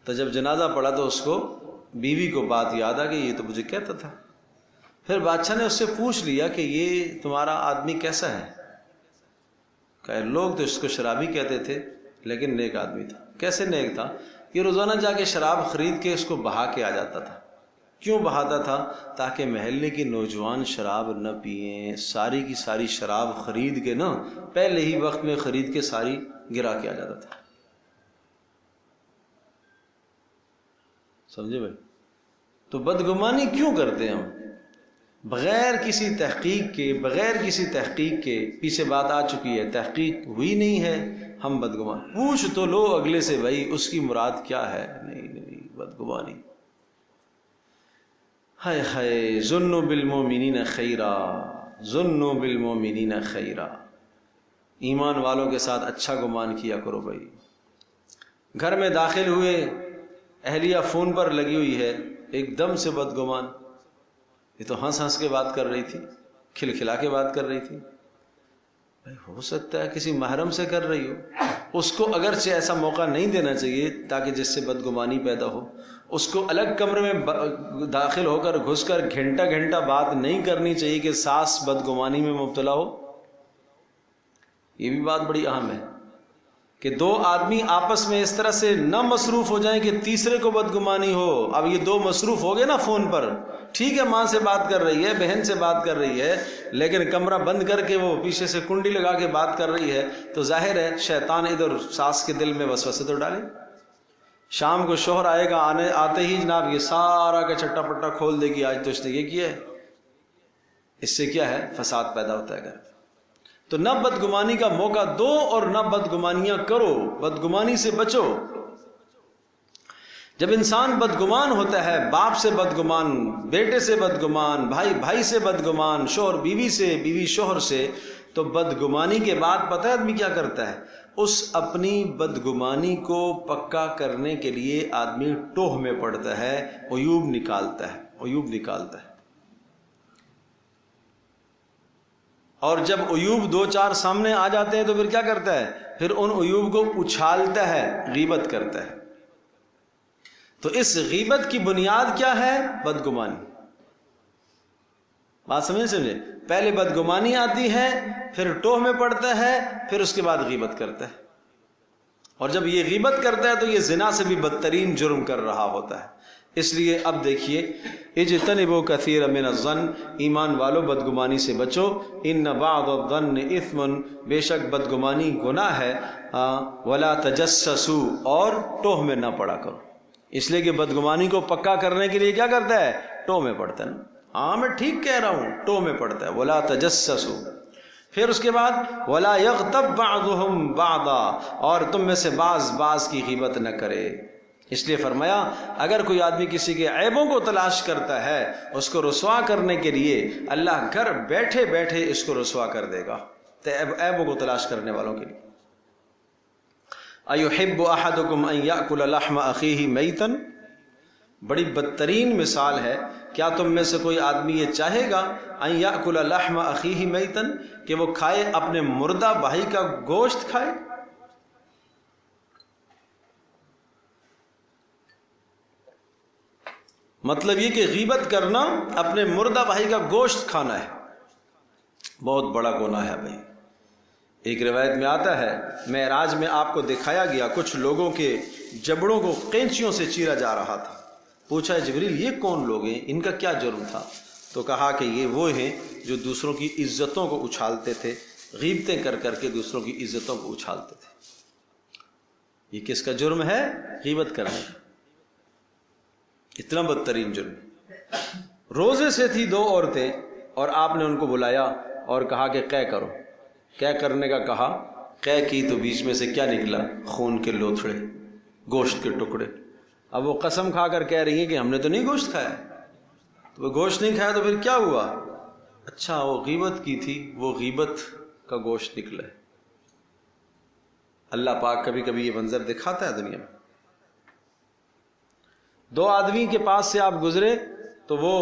تو جب جنازہ پڑھا تو اس کو بیوی کو بات یاد آ گئی، یہ تو مجھے کہتا تھا۔ پھر بادشاہ نے اس سے پوچھ لیا کہ یہ تمہارا آدمی کیسا ہے؟ کہ لوگ تو اس کو شرابی کہتے تھے لیکن نیک آدمی تھا۔ کیسے نیک تھا؟ یہ روزانہ جا کے شراب خرید کے اس کو بہا کے آ جاتا تھا۔ کیوں بہاتا تھا؟ تاکہ محلے کے نوجوان شراب نہ پئیں، ساری کی ساری شراب خرید کے نا پہلے ہی وقت میں خرید کے ساری گرا کے آ جاتا تھا۔ سمجھے بھائی؟ تو بدگمانی کیوں کرتے ہیں ہم؟ بغیر کسی تحقیق کے پیچھے بات آ چکی ہے، تحقیق ہوئی نہیں ہے، ہم بدگمان۔ پوچھ تو لو اگلے سے بھائی اس کی مراد کیا ہے۔ نہیں، بدگمانی۔ ہائے ہائے، ظنوا بالمؤمنین خیرا، ظنوا بالمؤمنین خیرا۔ ایمان والوں کے ساتھ اچھا گمان کیا کرو بھائی۔ گھر میں داخل ہوئے، اہلیہ فون پر لگی ہوئی ہے، ایک دم سے بدگمان، یہ تو ہنس ہنس کے بات کر رہی تھی، کھلکھلا کے بات کر رہی تھی۔ بھائی ہو سکتا ہے کسی محرم سے کر رہی ہو، اس کو اگرچہ ایسا موقع نہیں دینا چاہیے تاکہ جس سے بدگمانی پیدا ہو، اس کو الگ کمرے میں داخل ہو کر گھس کر گھنٹہ گھنٹہ بات نہیں کرنی چاہیے کہ ساس بدگمانی میں مبتلا ہو۔ یہ بھی بات بڑی اہم ہے کہ دو آدمی آپس میں اس طرح سے نہ مصروف ہو جائیں کہ تیسرے کو بدگمانی ہو۔ اب یہ دو مصروف ہو گئے نا فون پر، ٹھیک ہے ماں سے بات کر رہی ہے، بہن سے بات کر رہی ہے، لیکن کمرہ بند کر کے وہ پیچھے سے کنڈی لگا کے بات کر رہی ہے، تو ظاہر ہے شیطان ادھر ساس کے دل میں وسوسے تو ڈالے۔ شام کو شوہر آئے گا، آتے ہی جناب یہ سارا کا چٹا پٹا کھول دے گی، آج تو اس نے یہ کیا ہے۔ اس سے کیا ہے؟ فساد پیدا ہوتا ہے گھر۔ تو نہ بدگمانی کا موقع دو اور نہ بدگمانیاں کرو، بدگمانی سے بچو۔ جب انسان بدگمان ہوتا ہے، باپ سے بدگمان، بیٹے سے بدگمان، بھائی بھائی سے بدگمان، شوہر بیوی سے، بیوی شوہر سے، تو بدگمانی کے بعد پتہ ہے آدمی کیا کرتا ہے؟ اس اپنی بدگمانی کو پکا کرنے کے لیے آدمی ٹوہ میں پڑتا ہے، عیوب نکالتا ہے۔ اور جب عیوب دو چار سامنے آ جاتے ہیں تو پھر کیا کرتا ہے؟ پھر ان عیوب کو اچھالتا ہے، غیبت کرتا ہے۔ تو اس غیبت کی بنیاد کیا ہے؟ بدگمانی۔ بات سمجھے؟ پہلے بدگمانی آتی ہے، پھر ٹوہ میں پڑتا ہے، پھر اس کے بعد غیبت کرتا ہے، اور جب یہ غیبت کرتا ہے تو یہ زنا سے بھی بدترین جرم کر رہا ہوتا ہے۔ اس لیے اب دیکھیے، اجتنبوا کثیر من الظن، ایمان والو بدگمانی سے بچو، ان بعض الظن اثم، بے شک بدگمانی گناہ ہے، ولا تجسسوا، اور ٹوہ میں نہ پڑا کرو، اس لیے کہ بدگمانی کو پکا کرنے کے لیے کیا کرتا ہے؟ ٹوہ میں پڑتا ہے نا۔ ہاں میں ٹھیک کہہ رہا ہوں، ٹوہ میں پڑتا ہے، ولا تجسسوا۔ پھر اس کے بعد ولا یغتب بعضهم بعضا، اور تم میں سے بعض کی غیبت نہ کرے۔ اس لیے فرمایا اگر کوئی آدمی کسی کے عیبوں کو تلاش کرتا ہے، اس کو رسوا کرنے کے لیے اللہ گھر بیٹھے بیٹھے اس کو رسوا کر دے گا، تو عیبوں کو تلاش کرنے والوں کے لیے۔ ایحب احدکم ان یاکل لحم اخیہ میتا، بڑی بدترین مثال ہے، کیا تم میں سے کوئی آدمی یہ چاہے گا ان یاکل لحم اخیہ میتا، کہ وہ کھائے اپنے مردہ بھائی کا گوشت کھائے؟ مطلب یہ کہ غیبت کرنا اپنے مردہ بھائی کا گوشت کھانا ہے، بہت بڑا گناہ ہے بھائی۔ ایک روایت میں آتا ہے معراج میں آپ کو دکھایا گیا کچھ لوگوں کے جبڑوں کو قینچیوں سے چیرا جا رہا تھا۔ پوچھا جبریل یہ کون لوگ ہیں، ان کا کیا جرم تھا؟ تو کہا کہ یہ وہ ہیں جو دوسروں کی عزتوں کو اچھالتے تھے، غیبتیں کر کر کے دوسروں کی عزتوں کو اچھالتے تھے۔ یہ کس کا جرم ہے؟ غیبت کرنے کا، اتنا بدترین جرم۔ روزے سے تھی دو عورتیں، اور آپ نے ان کو بلایا اور کہا کہ قے کرو۔ قے کرنے کا کہا، قے کی تو بیچ میں سے کیا نکلا؟ خون کے لوتھڑے، گوشت کے ٹکڑے۔ اب وہ قسم کھا کر کہہ رہی ہیں کہ ہم نے تو نہیں گوشت کھایا۔ تو وہ گوشت نہیں کھایا تو پھر کیا ہوا؟ اچھا وہ غیبت کی تھی، وہ غیبت کا گوشت نکلا ہے۔ اللہ پاک کبھی کبھی یہ منظر دکھاتا ہے دنیا میں۔ دو آدمی کے پاس سے آپ گزرے تو وہ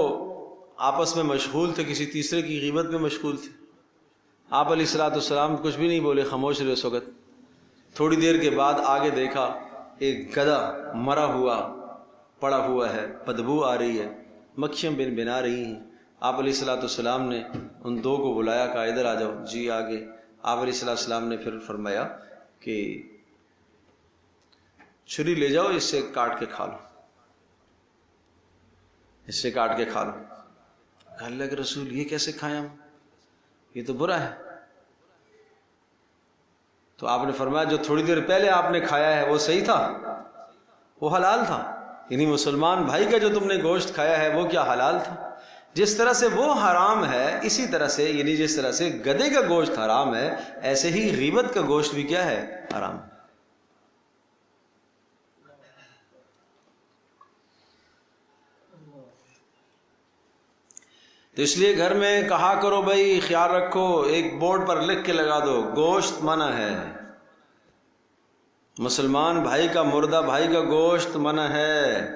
آپس میں مشغول تھے، کسی تیسرے کی غیبت میں مشغول تھے۔ آپ علیہ الصلوۃ والسلام کچھ بھی نہیں بولے، خاموش رہے اس وقت۔ تھوڑی دیر کے بعد آگے دیکھا ایک گدھا مرا ہوا پڑا ہوا ہے، بدبو آ رہی ہے، مکھیاں بن بنا رہی ہیں۔ آپ علیہ الصلوۃ والسلام نے ان دو کو بلایا، کہا ادھر آ جاؤ جی آگے۔ آپ علیہ الصلوۃ والسلام نے پھر فرمایا کہ چھری لے جاؤ، اس سے کاٹ کے کھا لو، اس سے کاٹ کے کھا لو۔ اللہ کے رسول یہ کیسے کھائیں ہم، یہ تو برا ہے۔ تو آپ نے فرمایا جو تھوڑی دیر پہلے آپ نے کھایا ہے وہ صحیح تھا، وہ حلال تھا، یعنی مسلمان بھائی کا جو تم نے گوشت کھایا ہے وہ کیا حلال تھا؟ جس طرح سے وہ حرام ہے، اسی طرح سے یعنی جس طرح سے گدھے کا گوشت حرام ہے، ایسے ہی غیبت کا گوشت بھی کیا ہے؟ حرام۔ تو اس لیے گھر میں کہا کرو بھائی خیال رکھو، ایک بورڈ پر لکھ کے لگا دو گوشت منع ہے، مسلمان بھائی کا مردہ بھائی کا گوشت منع ہے،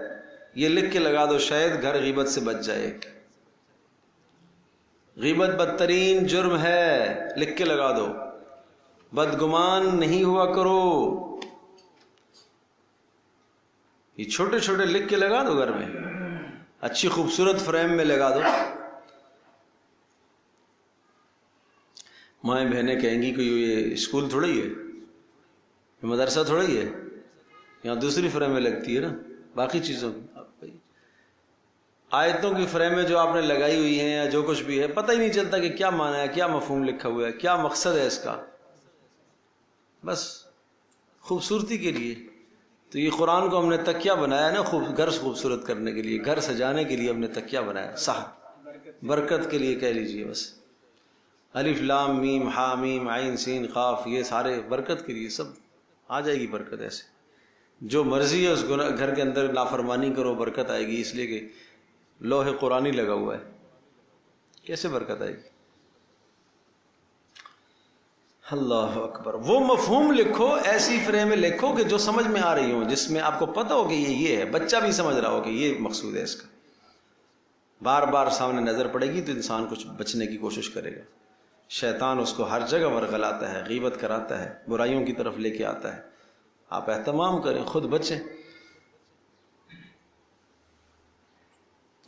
یہ لکھ کے لگا دو، شاید گھر غیبت سے بچ جائے۔ غیبت بدترین جرم ہے، لکھ کے لگا دو۔ بدگمان نہیں ہوا کرو، یہ چھوٹے چھوٹے لکھ کے لگا دو گھر میں، اچھی خوبصورت فریم میں لگا دو۔ مائیں بہنیں کہیں گی کہ یہ اسکول تھوڑا ہی ہے، یہ مدرسہ تھوڑا ہی ہے، یہاں دوسری فریمیں لگتی ہے نا، باقی چیزوں کی آیتوں کی فریمیں جو آپ نے لگائی ہوئی ہیں یا جو کچھ بھی ہے، پتہ ہی نہیں چلتا کہ کیا معنی ہے، کیا مفہوم لکھا ہوا ہے، کیا مقصد ہے اس کا، بس خوبصورتی کے لیے۔ تو یہ قرآن کو ہم نے تکیہ بنایا نا، گھر خوبصورت کرنے کے لیے، گھر سجانے کے لیے ہم نے تکیہ بنایا، صح برکت کے لیے کہہ لیجئے، بس الف لام میم ہا میم عین سین قاف، یہ سارے برکت کے لیے، سب آ جائے گی برکت۔ ایسے جو مرضی ہے اس گھر کے اندر نافرمانی کرو، برکت آئے گی، اس لیے کہ لوح قرآنی لگا ہوا ہے، کیسے برکت آئے گی؟ اللہ اکبر۔ وہ مفہوم لکھو، ایسی فریمیں لکھو کہ جو سمجھ میں آ رہی ہوں، جس میں آپ کو پتہ ہو کہ یہ ہے، بچہ بھی سمجھ رہا ہو کہ یہ مقصود ہے اس کا۔ بار بار سامنے نظر پڑے گی تو انسان کچھ بچنے کی کوشش کرے گا۔ شیطان اس کو ہر جگہ ورغلاتا ہے، غیبت کراتا ہے، برائیوں کی طرف لے کے آتا ہے۔ آپ اہتمام کریں، خود بچیں۔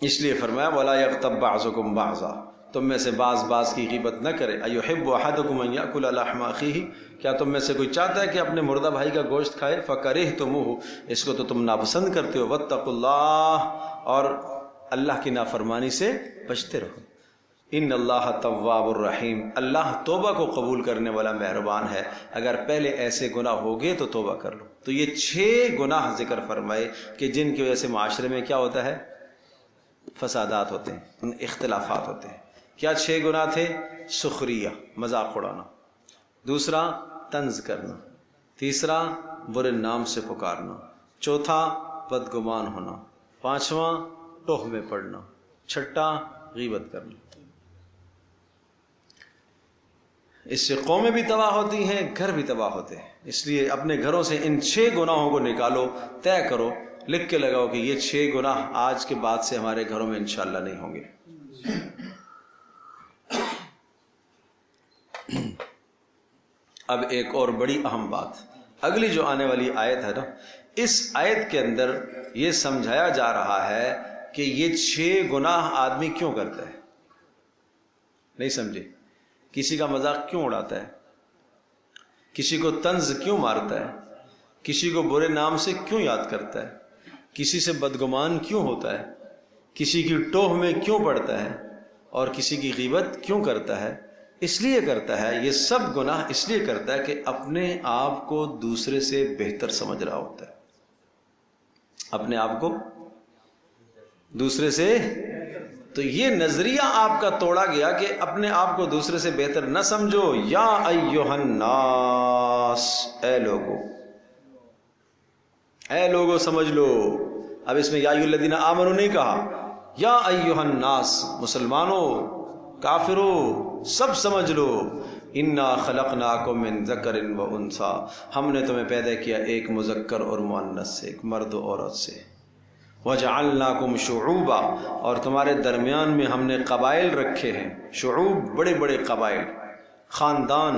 اس لیے فرمایا وَلَا يَغْتَبْ بَعْضُكُمْ بَعْضًا، تم میں سے بعض کی غیبت نہ کرے. ایحب احدکم ان یاکل لحم اخیہ، کیا تم میں سے کوئی چاہتا ہے کہ اپنے مردہ بھائی کا گوشت کھائے؟ فکرہتموہ، اس کو تو تم ناپسند کرتے ہو. واتقوا اللہ، اور اللہ کی نافرمانی سے بچتے رہو. ان اللہ تواب الرحیم، اللہ توبہ کو قبول کرنے والا مہربان ہے. اگر پہلے ایسے گناہ ہو گئے تو توبہ کر لو. تو یہ 6 گناہ ذکر فرمائے کہ جن کی وجہ سے معاشرے میں کیا ہوتا ہے؟ فسادات ہوتے ہیں، اختلافات ہوتے ہیں. کیا 6 گناہ تھے؟ سخریہ، مذاق اڑانا. دوسرا طنز کرنا. تیسرا برے نام سے پکارنا. چوتھا بدگمان ہونا. پانچواں ٹوہ میں پڑنا. چھٹا غیبت کرنا. اس سے قومیں بھی تباہ ہوتی ہیں، گھر بھی تباہ ہوتے ہیں. اس لیے اپنے گھروں سے ان 6 گناہوں کو نکالو، طے کرو، لکھ کے لگاؤ کہ یہ 6 گناہ آج کے بعد سے ہمارے گھروں میں انشاءاللہ نہیں ہوں گے. اب ایک اور بڑی اہم بات، اگلی جو آنے والی آیت ہے نا، اس آیت کے اندر یہ سمجھایا جا رہا ہے کہ یہ 6 گناہ آدمی کیوں کرتا ہے. نہیں سمجھے؟ کسی کا مذاق کیوں اڑاتا ہے؟ کسی کو طنز کیوں مارتا ہے؟ کسی کو برے نام سے کیوں یاد کرتا ہے؟ کسی سے بدگمان کیوں ہوتا ہے؟ کسی کی ٹوہ میں کیوں پڑتا ہے؟ اور کسی کی غیبت کیوں کرتا ہے؟ اس لیے کرتا ہے یہ سب گناہ، اس لیے کرتا ہے کہ اپنے آپ کو دوسرے سے بہتر سمجھ رہا ہوتا ہے. اپنے آپ کو دوسرے سے، تو یہ نظریہ آپ کا توڑا گیا کہ اپنے آپ کو دوسرے سے بہتر نہ سمجھو. یا ایھا الناس، اے لوگو سمجھ لو. اب اس میں یا ایھا الذین آمنوا نہیں کہا، یا ایھا الناس، مسلمانوں، کافروں، سب سمجھ لو. انا خلقناکم من ذکر و انثی، ہم نے تمہیں پیدا کیا ایک مذکر اور مؤنث سے، ایک مرد و عورت سے. وَجَعَلْنَاكُمْ شُعُوبًا، اور تمہارے درمیان میں ہم نے قبائل رکھے ہیں. شعوب، بڑے بڑے قبائل، خاندان.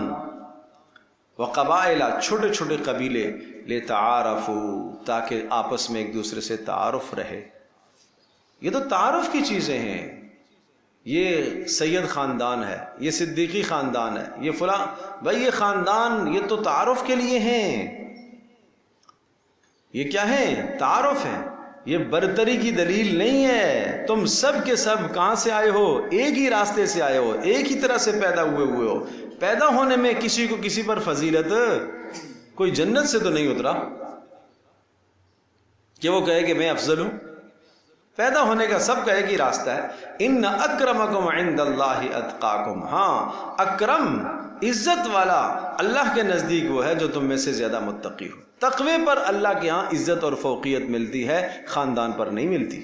وقبائل، چھوٹے چھوٹے قبیلے. لِتَعَارَفُوا، تاکہ آپس میں ایک دوسرے سے تعارف رہے. یہ تو تعارف کی چیزیں ہیں. یہ سید خاندان ہے، یہ صدیقی خاندان ہے، یہ فلاں، بھائی یہ خاندان، یہ تو تعارف کے لیے ہیں. یہ کیا ہے؟ تعارف ہے. یہ برتری کی دلیل نہیں ہے. تم سب کے سب کہاں سے آئے ہو؟ ایک ہی راستے سے آئے ہو، ایک ہی طرح سے پیدا ہوئے ہو. پیدا ہونے میں کسی کو کسی پر فضیلت، کوئی جنت سے تو نہیں اترا کہ وہ کہے کہ میں افضل ہوں. پیدا ہونے کا سب کا ایک ہی راستہ ہے. ان اکرمکم عند اللہ اتقاکم. ہاں، اکرم، عزت والا اللہ کے نزدیک وہ ہے جو تم میں سے زیادہ متقی ہو. تقوی پر اللہ کے ہاں عزت اور فوقیت ملتی ہے، خاندان پر نہیں ملتی،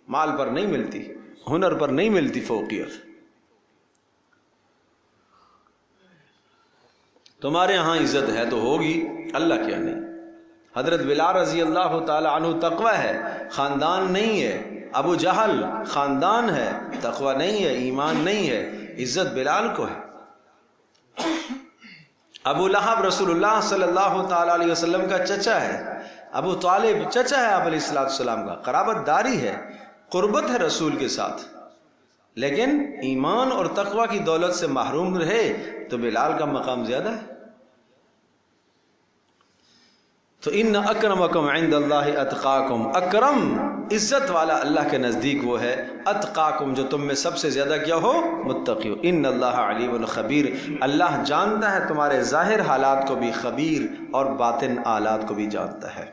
مال پر نہیں ملتی، ہنر پر نہیں ملتی فوقیت. تمہارے ہاں عزت ہے تو ہوگی، اللہ کیا نہیں. حضرت بلال رضی اللہ تعالی عنہ تقوی ہے، خاندان نہیں ہے. ابو جہل خاندان ہے، تقوی نہیں ہے، ایمان نہیں ہے. عزت بلال کو ہے. ابو لہب رسول اللہ صلی اللہ تعالی علیہ وسلم کا چچا ہے. ابو طالب چچا ہے آپ علیہ السلام کا، قرابت داری ہے، قربت ہے رسول کے ساتھ. لیکن ایمان اور تقوی کی دولت سے محروم رہے تو بلال کا مقام زیادہ ہے. تو ان اکرمکم عند اللہ اتقاکم. اکرم، عزت والا اللہ کے نزدیک وہ ہے. اتقاکم، جو تم میں سب سے زیادہ کیا ہو؟ متقی ہو. ان اللہ علیم خبیر، اللہ جانتا ہے تمہارے ظاہر حالات کو بھی، خبیر اور باطن حالات کو بھی جانتا ہے.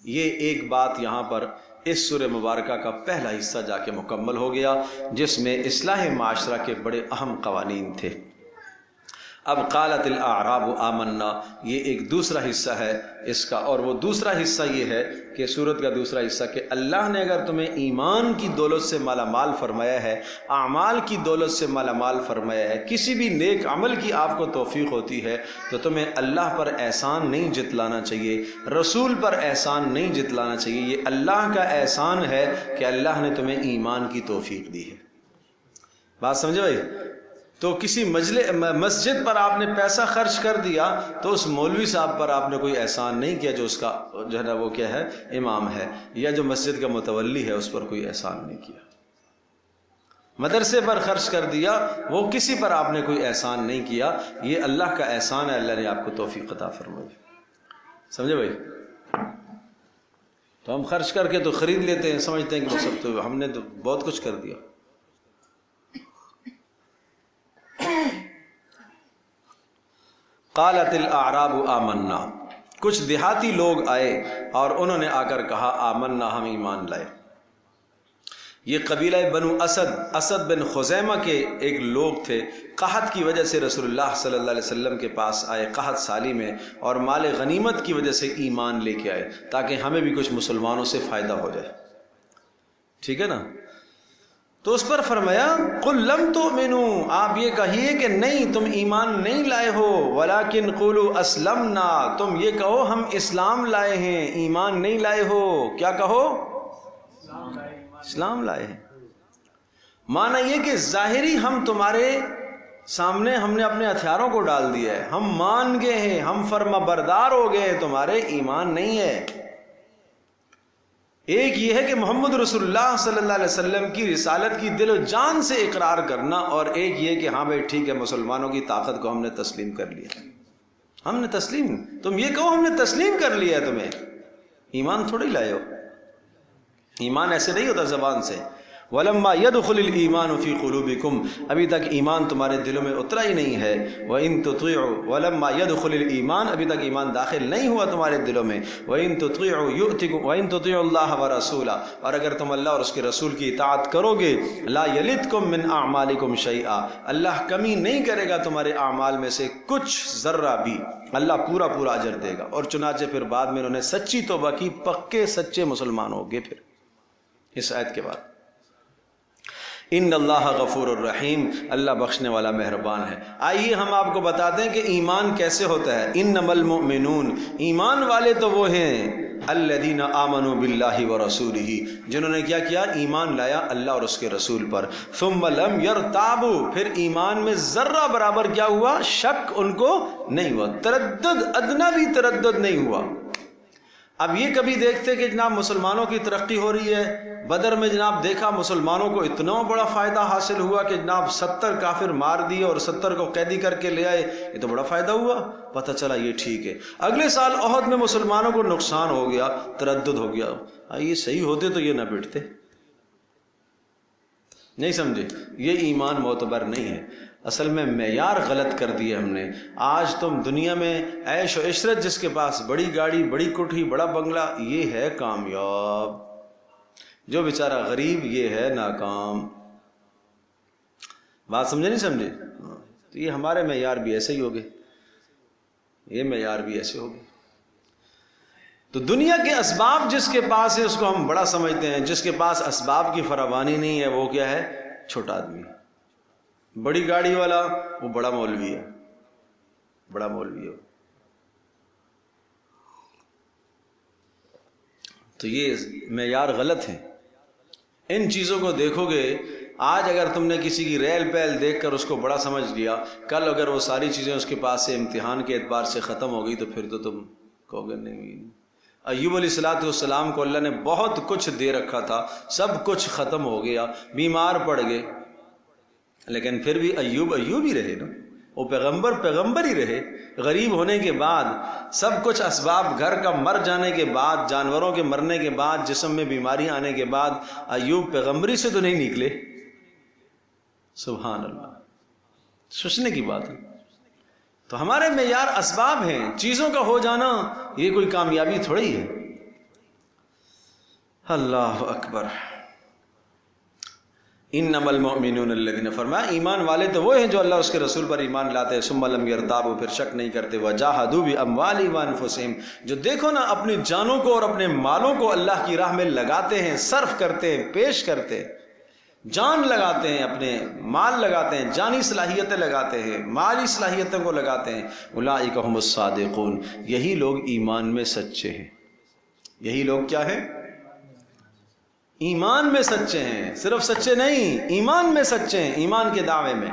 یہ ایک بات یہاں پر اس سورہ مبارکہ کا پہلا حصہ جا کے مکمل ہو گیا، جس میں اصلاح معاشرہ کے بڑے اہم قوانین تھے. اب قالت الاعراب آمنا، یہ ایک دوسرا حصہ ہے اس کا. اور وہ دوسرا حصہ یہ ہے کہ سورت کا دوسرا حصہ کہ اللہ نے اگر تمہیں ایمان کی دولت سے مالا مال فرمایا ہے، اعمال کی دولت سے مالا مال فرمایا ہے، کسی بھی نیک عمل کی آپ کو توفیق ہوتی ہے، تو تمہیں اللہ پر احسان نہیں جتلانا چاہیے، رسول پر احسان نہیں جتلانا چاہیے. یہ اللہ کا احسان ہے کہ اللہ نے تمہیں ایمان کی توفیق دی ہے. بات سمجھے بھائی؟ تو کسی مسجد پر آپ نے پیسہ خرچ کر دیا تو اس مولوی صاحب پر آپ نے کوئی احسان نہیں کیا جو اس کا جو ہے نا وہ کیا ہے، امام ہے، یا جو مسجد کا متولی ہے اس پر کوئی احسان نہیں کیا. مدرسے پر خرچ کر دیا، وہ کسی پر آپ نے کوئی احسان نہیں کیا، یہ اللہ کا احسان ہے، اللہ نے آپ کو توفیق عطا فرمائی. سمجھے بھائی؟ تو ہم خرچ کر کے تو خرید لیتے ہیں، سمجھتے ہیں کہ وہ سب تو ہم نے تو بہت کچھ کر دیا. قالت الاعراب آمنا، کچھ دیہاتی لوگ آئے اور انہوں نے آ کر کہا آمنا، ہم ایمان لائے. یہ قبیلہ بنو اسد بن خزیمہ کے ایک لوگ تھے. قحط کی وجہ سے رسول اللہ صلی اللہ علیہ وسلم کے پاس آئے قحط سالی میں، اور مال غنیمت کی وجہ سے ایمان لے کے آئے تاکہ ہمیں بھی کچھ مسلمانوں سے فائدہ ہو جائے. ٹھیک ہے نا؟ تو اس پر فرمایا قل لم تؤمنوا، آپ یہ کہیے کہ نہیں تم ایمان نہیں لائے ہو، ولکن قولوا اسلمنا، تم یہ کہو ہم اسلام لائے ہیں، ایمان نہیں لائے ہو. کیا کہو؟ اسلام لائے ہیں. معنی یہ کہ ظاہری ہم تمہارے سامنے ہم نے اپنے ہتھیاروں کو ڈال دیا ہے، ہم مان گئے ہیں، ہم فرما بردار ہو گئے، تمہارے ایمان نہیں ہے. ایک یہ ہے کہ محمد رسول اللہ صلی اللہ علیہ وسلم کی رسالت کی دل و جان سے اقرار کرنا، اور ایک یہ کہ ہاں بھائی ٹھیک ہے مسلمانوں کی طاقت کو ہم نے تسلیم کر لیا. ہم نے تسلیم، تم یہ کہو ہم نے تسلیم کر لیا ہے، تمہیں ایمان تھوڑی لائے ہو. ایمان ایسے نہیں ہوتا زبان سے. وَلَمَّا يَدْخُلِ الْإِيمَانُ فِي قُلُوبِكُمْ، ابھی تک ایمان تمہارے دلوں میں اترا ہی نہیں ہے. وَإِن تُطِيعُوا وَلَمَّا يَدْخُلِ الْإِيمَانُ، ابھی تک ایمان داخل نہیں ہوا تمہارے دلوں میں. وَإِن تُطِيعُوا يُؤْتِكُمْ وَإِن تُطِيعُوا اللَّهَ وَرَسُولَهُ، اور اگر تم اللہ اور اس کے رسول کی اطاعت کرو گے، لَا يَلِدْكُم مِّنْ أَعْمَالِكُمْ شَيْئًا، اللہ کمی نہیں کرے گا تمہارے اعمال میں سے کچھ ذرہ بھی، اللہ پورا پورا اجر دے گا. اور چنانچہ پھر بعد میں انہوں نے سچی توبہ کی، پکے سچے مسلمان ہو گئے. پھر اس آیت کے بعد ان اللہ غفور الرحیم، اللہ بخشنے والا مہربان ہے. آئیے ہم آپ کو بتاتے ہیں کہ ایمان کیسے ہوتا ہے. انما المؤمنون، ایمان والے تو وہ ہیں الذین آمنوا باللہ ورسولہ، جنہوں نے کیا کیا؟ ایمان لایا اللہ اور اس کے رسول پر. ثم لم یرتابوا، پھر ایمان میں ذرہ برابر کیا ہوا؟ شک ان کو نہیں ہوا، تردد، ادنا بھی تردد نہیں ہوا. اب یہ کبھی دیکھتے کہ جناب مسلمانوں کی ترقی ہو رہی ہے، بدر میں جناب دیکھا مسلمانوں کو اتنا بڑا فائدہ حاصل ہوا کہ جناب 70 کافر مار دیے اور 70 کو قیدی کر کے لے آئے، یہ تو بڑا فائدہ ہوا. پتہ چلا یہ ٹھیک ہے. اگلے سال احد میں مسلمانوں کو نقصان ہو گیا، تردد ہو گیا. یہ صحیح ہوتے تو یہ نہ پٹتے. نہیں سمجھے؟ یہ ایمان معتبر نہیں ہے. اصل میں معیار غلط کر دیے ہم نے. آج تم دنیا میں عیش و عشرت، جس کے پاس بڑی گاڑی، بڑی کوٹھی، بڑا بنگلہ، یہ ہے کامیاب. جو بیچارہ غریب یہ ہے ناکام. بات سمجھے نہیں سمجھے؟ تو یہ ہمارے معیار بھی ایسے ہی ہو گئے، یہ معیار بھی ایسے ہو گئے. تو دنیا کے اسباب جس کے پاس ہے اس کو ہم بڑا سمجھتے ہیں، جس کے پاس اسباب کی فراوانی نہیں ہے وہ کیا ہے؟ چھوٹا آدمی. بڑی گاڑی والا وہ بڑا مولوی ہے، بڑا مولوی ہے. تو یہ معیار غلط ہے. ان چیزوں کو دیکھو گے. آج اگر تم نے کسی کی ریل پیل دیکھ کر اس کو بڑا سمجھ لیا، کل اگر وہ ساری چیزیں اس کے پاس سے امتحان کے اعتبار سے ختم ہو گئی تو پھر تو تم کہو گے نہیں. ایوب علیہ السلام کو اللہ نے بہت کچھ دے رکھا تھا، سب کچھ ختم ہو گیا، بیمار پڑ گئے، لیکن پھر بھی ایوب ہی رہے نا. وہ پیغمبر ہی رہے. غریب ہونے کے بعد، سب کچھ اسباب گھر کا مر جانے کے بعد، جانوروں کے مرنے کے بعد، جسم میں بیماری آنے کے بعد، ایوب پیغمبری سے تو نہیں نکلے. سبحان اللہ، سوچنے کی بات ہے. تو ہمارے معیار اسباب ہیں. چیزوں کا ہو جانا یہ کوئی کامیابی تھوڑی ہے. اللہ اکبر. انما المؤمنون الذین، فرمایا ایمان والے تو وہ ہیں جو اللہ اس کے رسول پر ایمان لاتے ہیں. ثم لم یرتابوا، پھر شک نہیں کرتے. وجاہدوا باموالہم وانفسہم، جو دیکھو نا اپنی جانوں کو اور اپنے مالوں کو اللہ کی راہ میں لگاتے ہیں، صرف کرتے ہیں، پیش کرتے ہیں. جان لگاتے ہیں، اپنے مال لگاتے ہیں، جانی صلاحیتیں لگاتے ہیں، مالی صلاحیتوں کو لگاتے ہیں. اولئک هم الصادقون، یہی لوگ ایمان میں سچے ہیں. یہی لوگ کیا ہیں؟ ایمان میں سچے ہیں. صرف سچے نہیں، ایمان میں سچے ہیں، ایمان کے دعوے میں.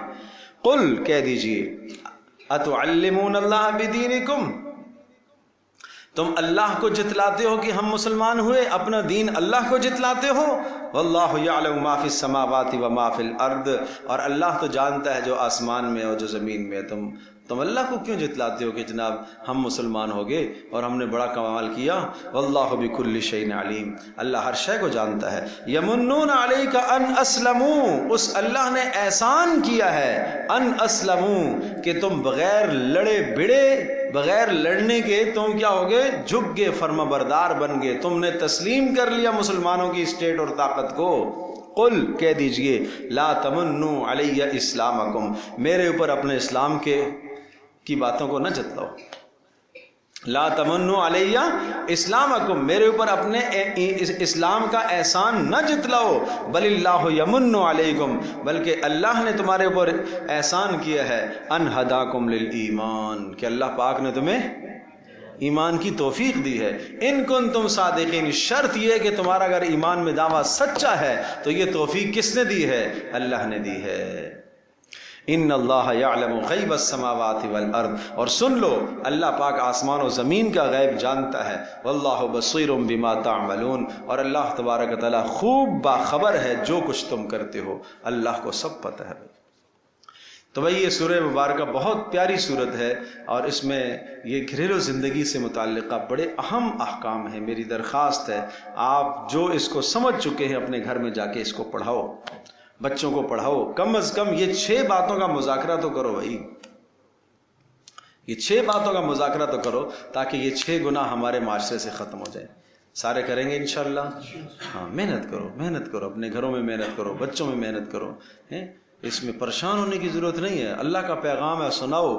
قل، کہہ دیجئے، اتعلمون اللہ بدینکم، تم اللہ کو جتلاتے ہو کہ ہم مسلمان ہوئے، اپنا دین اللہ کو جتلاتے ہو. واللہ یعلم ما فی السماوات و ما فی الارض، اور اللہ تو جانتا ہے جو آسمان میں اور جو زمین میں. تم اللہ کو کیوں جتلاتے ہو کہ جناب ہم مسلمان ہو گئے اور ہم نے بڑا کمال کیا. واللہ بکل شیء علیم، اللہ ہر شے کو جانتا ہے. یمنون علیک ان اسلموا، اس اللہ نے احسان کیا ہے، ان اسلموا، کہ تم بغیر لڑے بڑے، بغیر لڑنے کے تم کیا ہو گئے، جھک گئے، فرما بردار بن گئے، تم نے تسلیم کر لیا مسلمانوں کی اسٹیٹ اور طاقت کو. قل کہہ دیجئے لا تمنوا علی اسلامکم، میرے اوپر اپنے اسلام کی باتوں کو نہ جتلاؤ. لا تمنوا علی اسلامکم، میرے اوپر اپنے اسلام کا احسان نہ جتلاؤ. بل اللہ یمن علیکم، بلکہ اللہ نے تمہارے اوپر احسان کیا ہے، ان ہداکم للایمان، کہ اللہ پاک نے تمہیں ایمان کی توفیق دی ہے. ان کنتم صادقین، شرط یہ کہ تمہارا اگر ایمان میں دعویٰ سچا ہے تو یہ توفیق کس نے دی ہے؟ اللہ نے دی ہے. ان اللہ یعلم غیب السماوات والارض، اور سن لو اللہ پاک آسمان و زمین کا غیب جانتا ہے. واللہ بصیر بما تعملون، اور اللہ تبارک و تعالی خوب باخبر ہے جو کچھ تم کرتے ہو، اللہ کو سب پتہ ہے. تو بھائی یہ سورہ مبارکہ بہت پیاری صورت ہے، اور اس میں یہ گھریلو زندگی سے متعلقہ بڑے اہم احکام ہیں. میری درخواست ہے آپ جو اس کو سمجھ چکے ہیں اپنے گھر میں جا کے اس کو پڑھاؤ، بچوں کو پڑھاؤ. کم از کم یہ 6 باتوں کا مذاکرہ تو کرو بھائی، یہ 6 باتوں کا مذاکرہ تو کرو تاکہ یہ 6 گناہ ہمارے معاشرے سے ختم ہو جائیں. سارے کریں گے انشاءاللہ؟ ہاں، محنت کرو، محنت کرو، اپنے گھروں میں محنت کرو، بچوں میں محنت کرو. اس میں پریشان ہونے کی ضرورت نہیں ہے. اللہ کا پیغام ہے، سناؤ،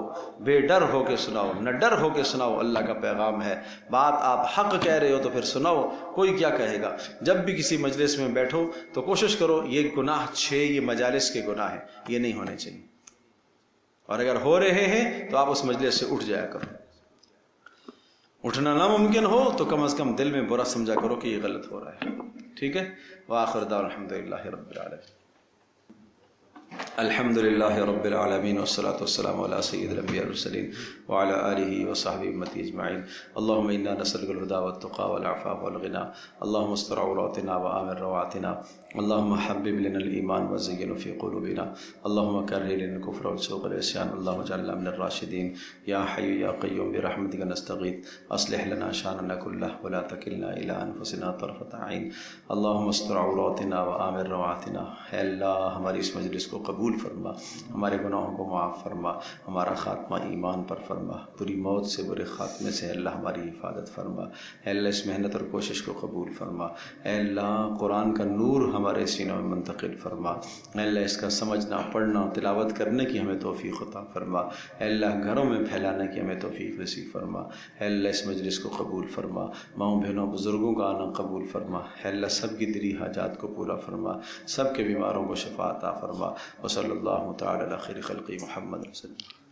بے ڈر ہو کے سناؤ، نہ ڈر ہو کے سناؤ. اللہ کا پیغام ہے، بات آپ حق کہہ رہے ہو تو پھر سناؤ، کوئی کیا کہے گا. جب بھی کسی مجلس میں بیٹھو تو کوشش کرو یہ گناہ 6 یہ مجالس کے گناہ ہیں، یہ نہیں ہونے چاہیے. اور اگر ہو رہے ہیں تو آپ اس مجلس سے اٹھ جایا کرو. اٹھنا ناممکن ہو تو کم از کم دل میں برا سمجھا کرو کہ یہ غلط ہو رہا ہے. ٹھیک ہے. وآخر دعوانا الحمدللہ رب العالمین. الحمد للہ رب العالمین والصلاة والسلام علی سید الانبیاء والمرسلین وعلی آلہ وصحبہ امتی اجمعین. اللہم انا نسألک الہدی والتقی والعفاف والغنی. اللہم استر عوراتنا وآمن روعاتنا. اللہم حبب لنا الایمان وزینہ فی قلوبنا. اللہم کرہ لنا الکفر والفسوق والعصیان. اللہم اجعلنا من الراشدین. یا حی یا قیوم برحمتک نستغیث اصلح لنا شاننا کلہ ولا تکلنا الی انفسنا طرفۃ عین. اللہم استر عوراتنا وآمن روعاتنا. اے اللہ ہماری اس مجلس کو قبول فرما، ہمارے گناہوں کو معاف فرما، ہمارا خاتمہ ایمان پر فرما، بری موت سے، برے خاتمے سے اللہ ہماری حفاظت فرما. اے اللہ اس محنت اور کوشش کو قبول فرما. اے اللہ قرآن کا نور ہمارے سینوں میں منتقل فرما. اے اللہ اس کا سمجھنا، پڑھنا، تلاوت کرنے کی ہمیں توفیق عطا فرما. اے اللہ گھروں میں پھیلانے کی ہمیں توفیق نصیب فرما. اے اللہ اس مجلس کو قبول فرما. ماؤں بہنوں بزرگوں کا آنا قبول فرما. اے اللہ سب کی دلی حاجات کو پورا فرما، سب کے بیماروں کو شفا عطا فرما. وصلی اللہ تعالی علی خیر خلق محمد صلی اللہ علیہ وسلم.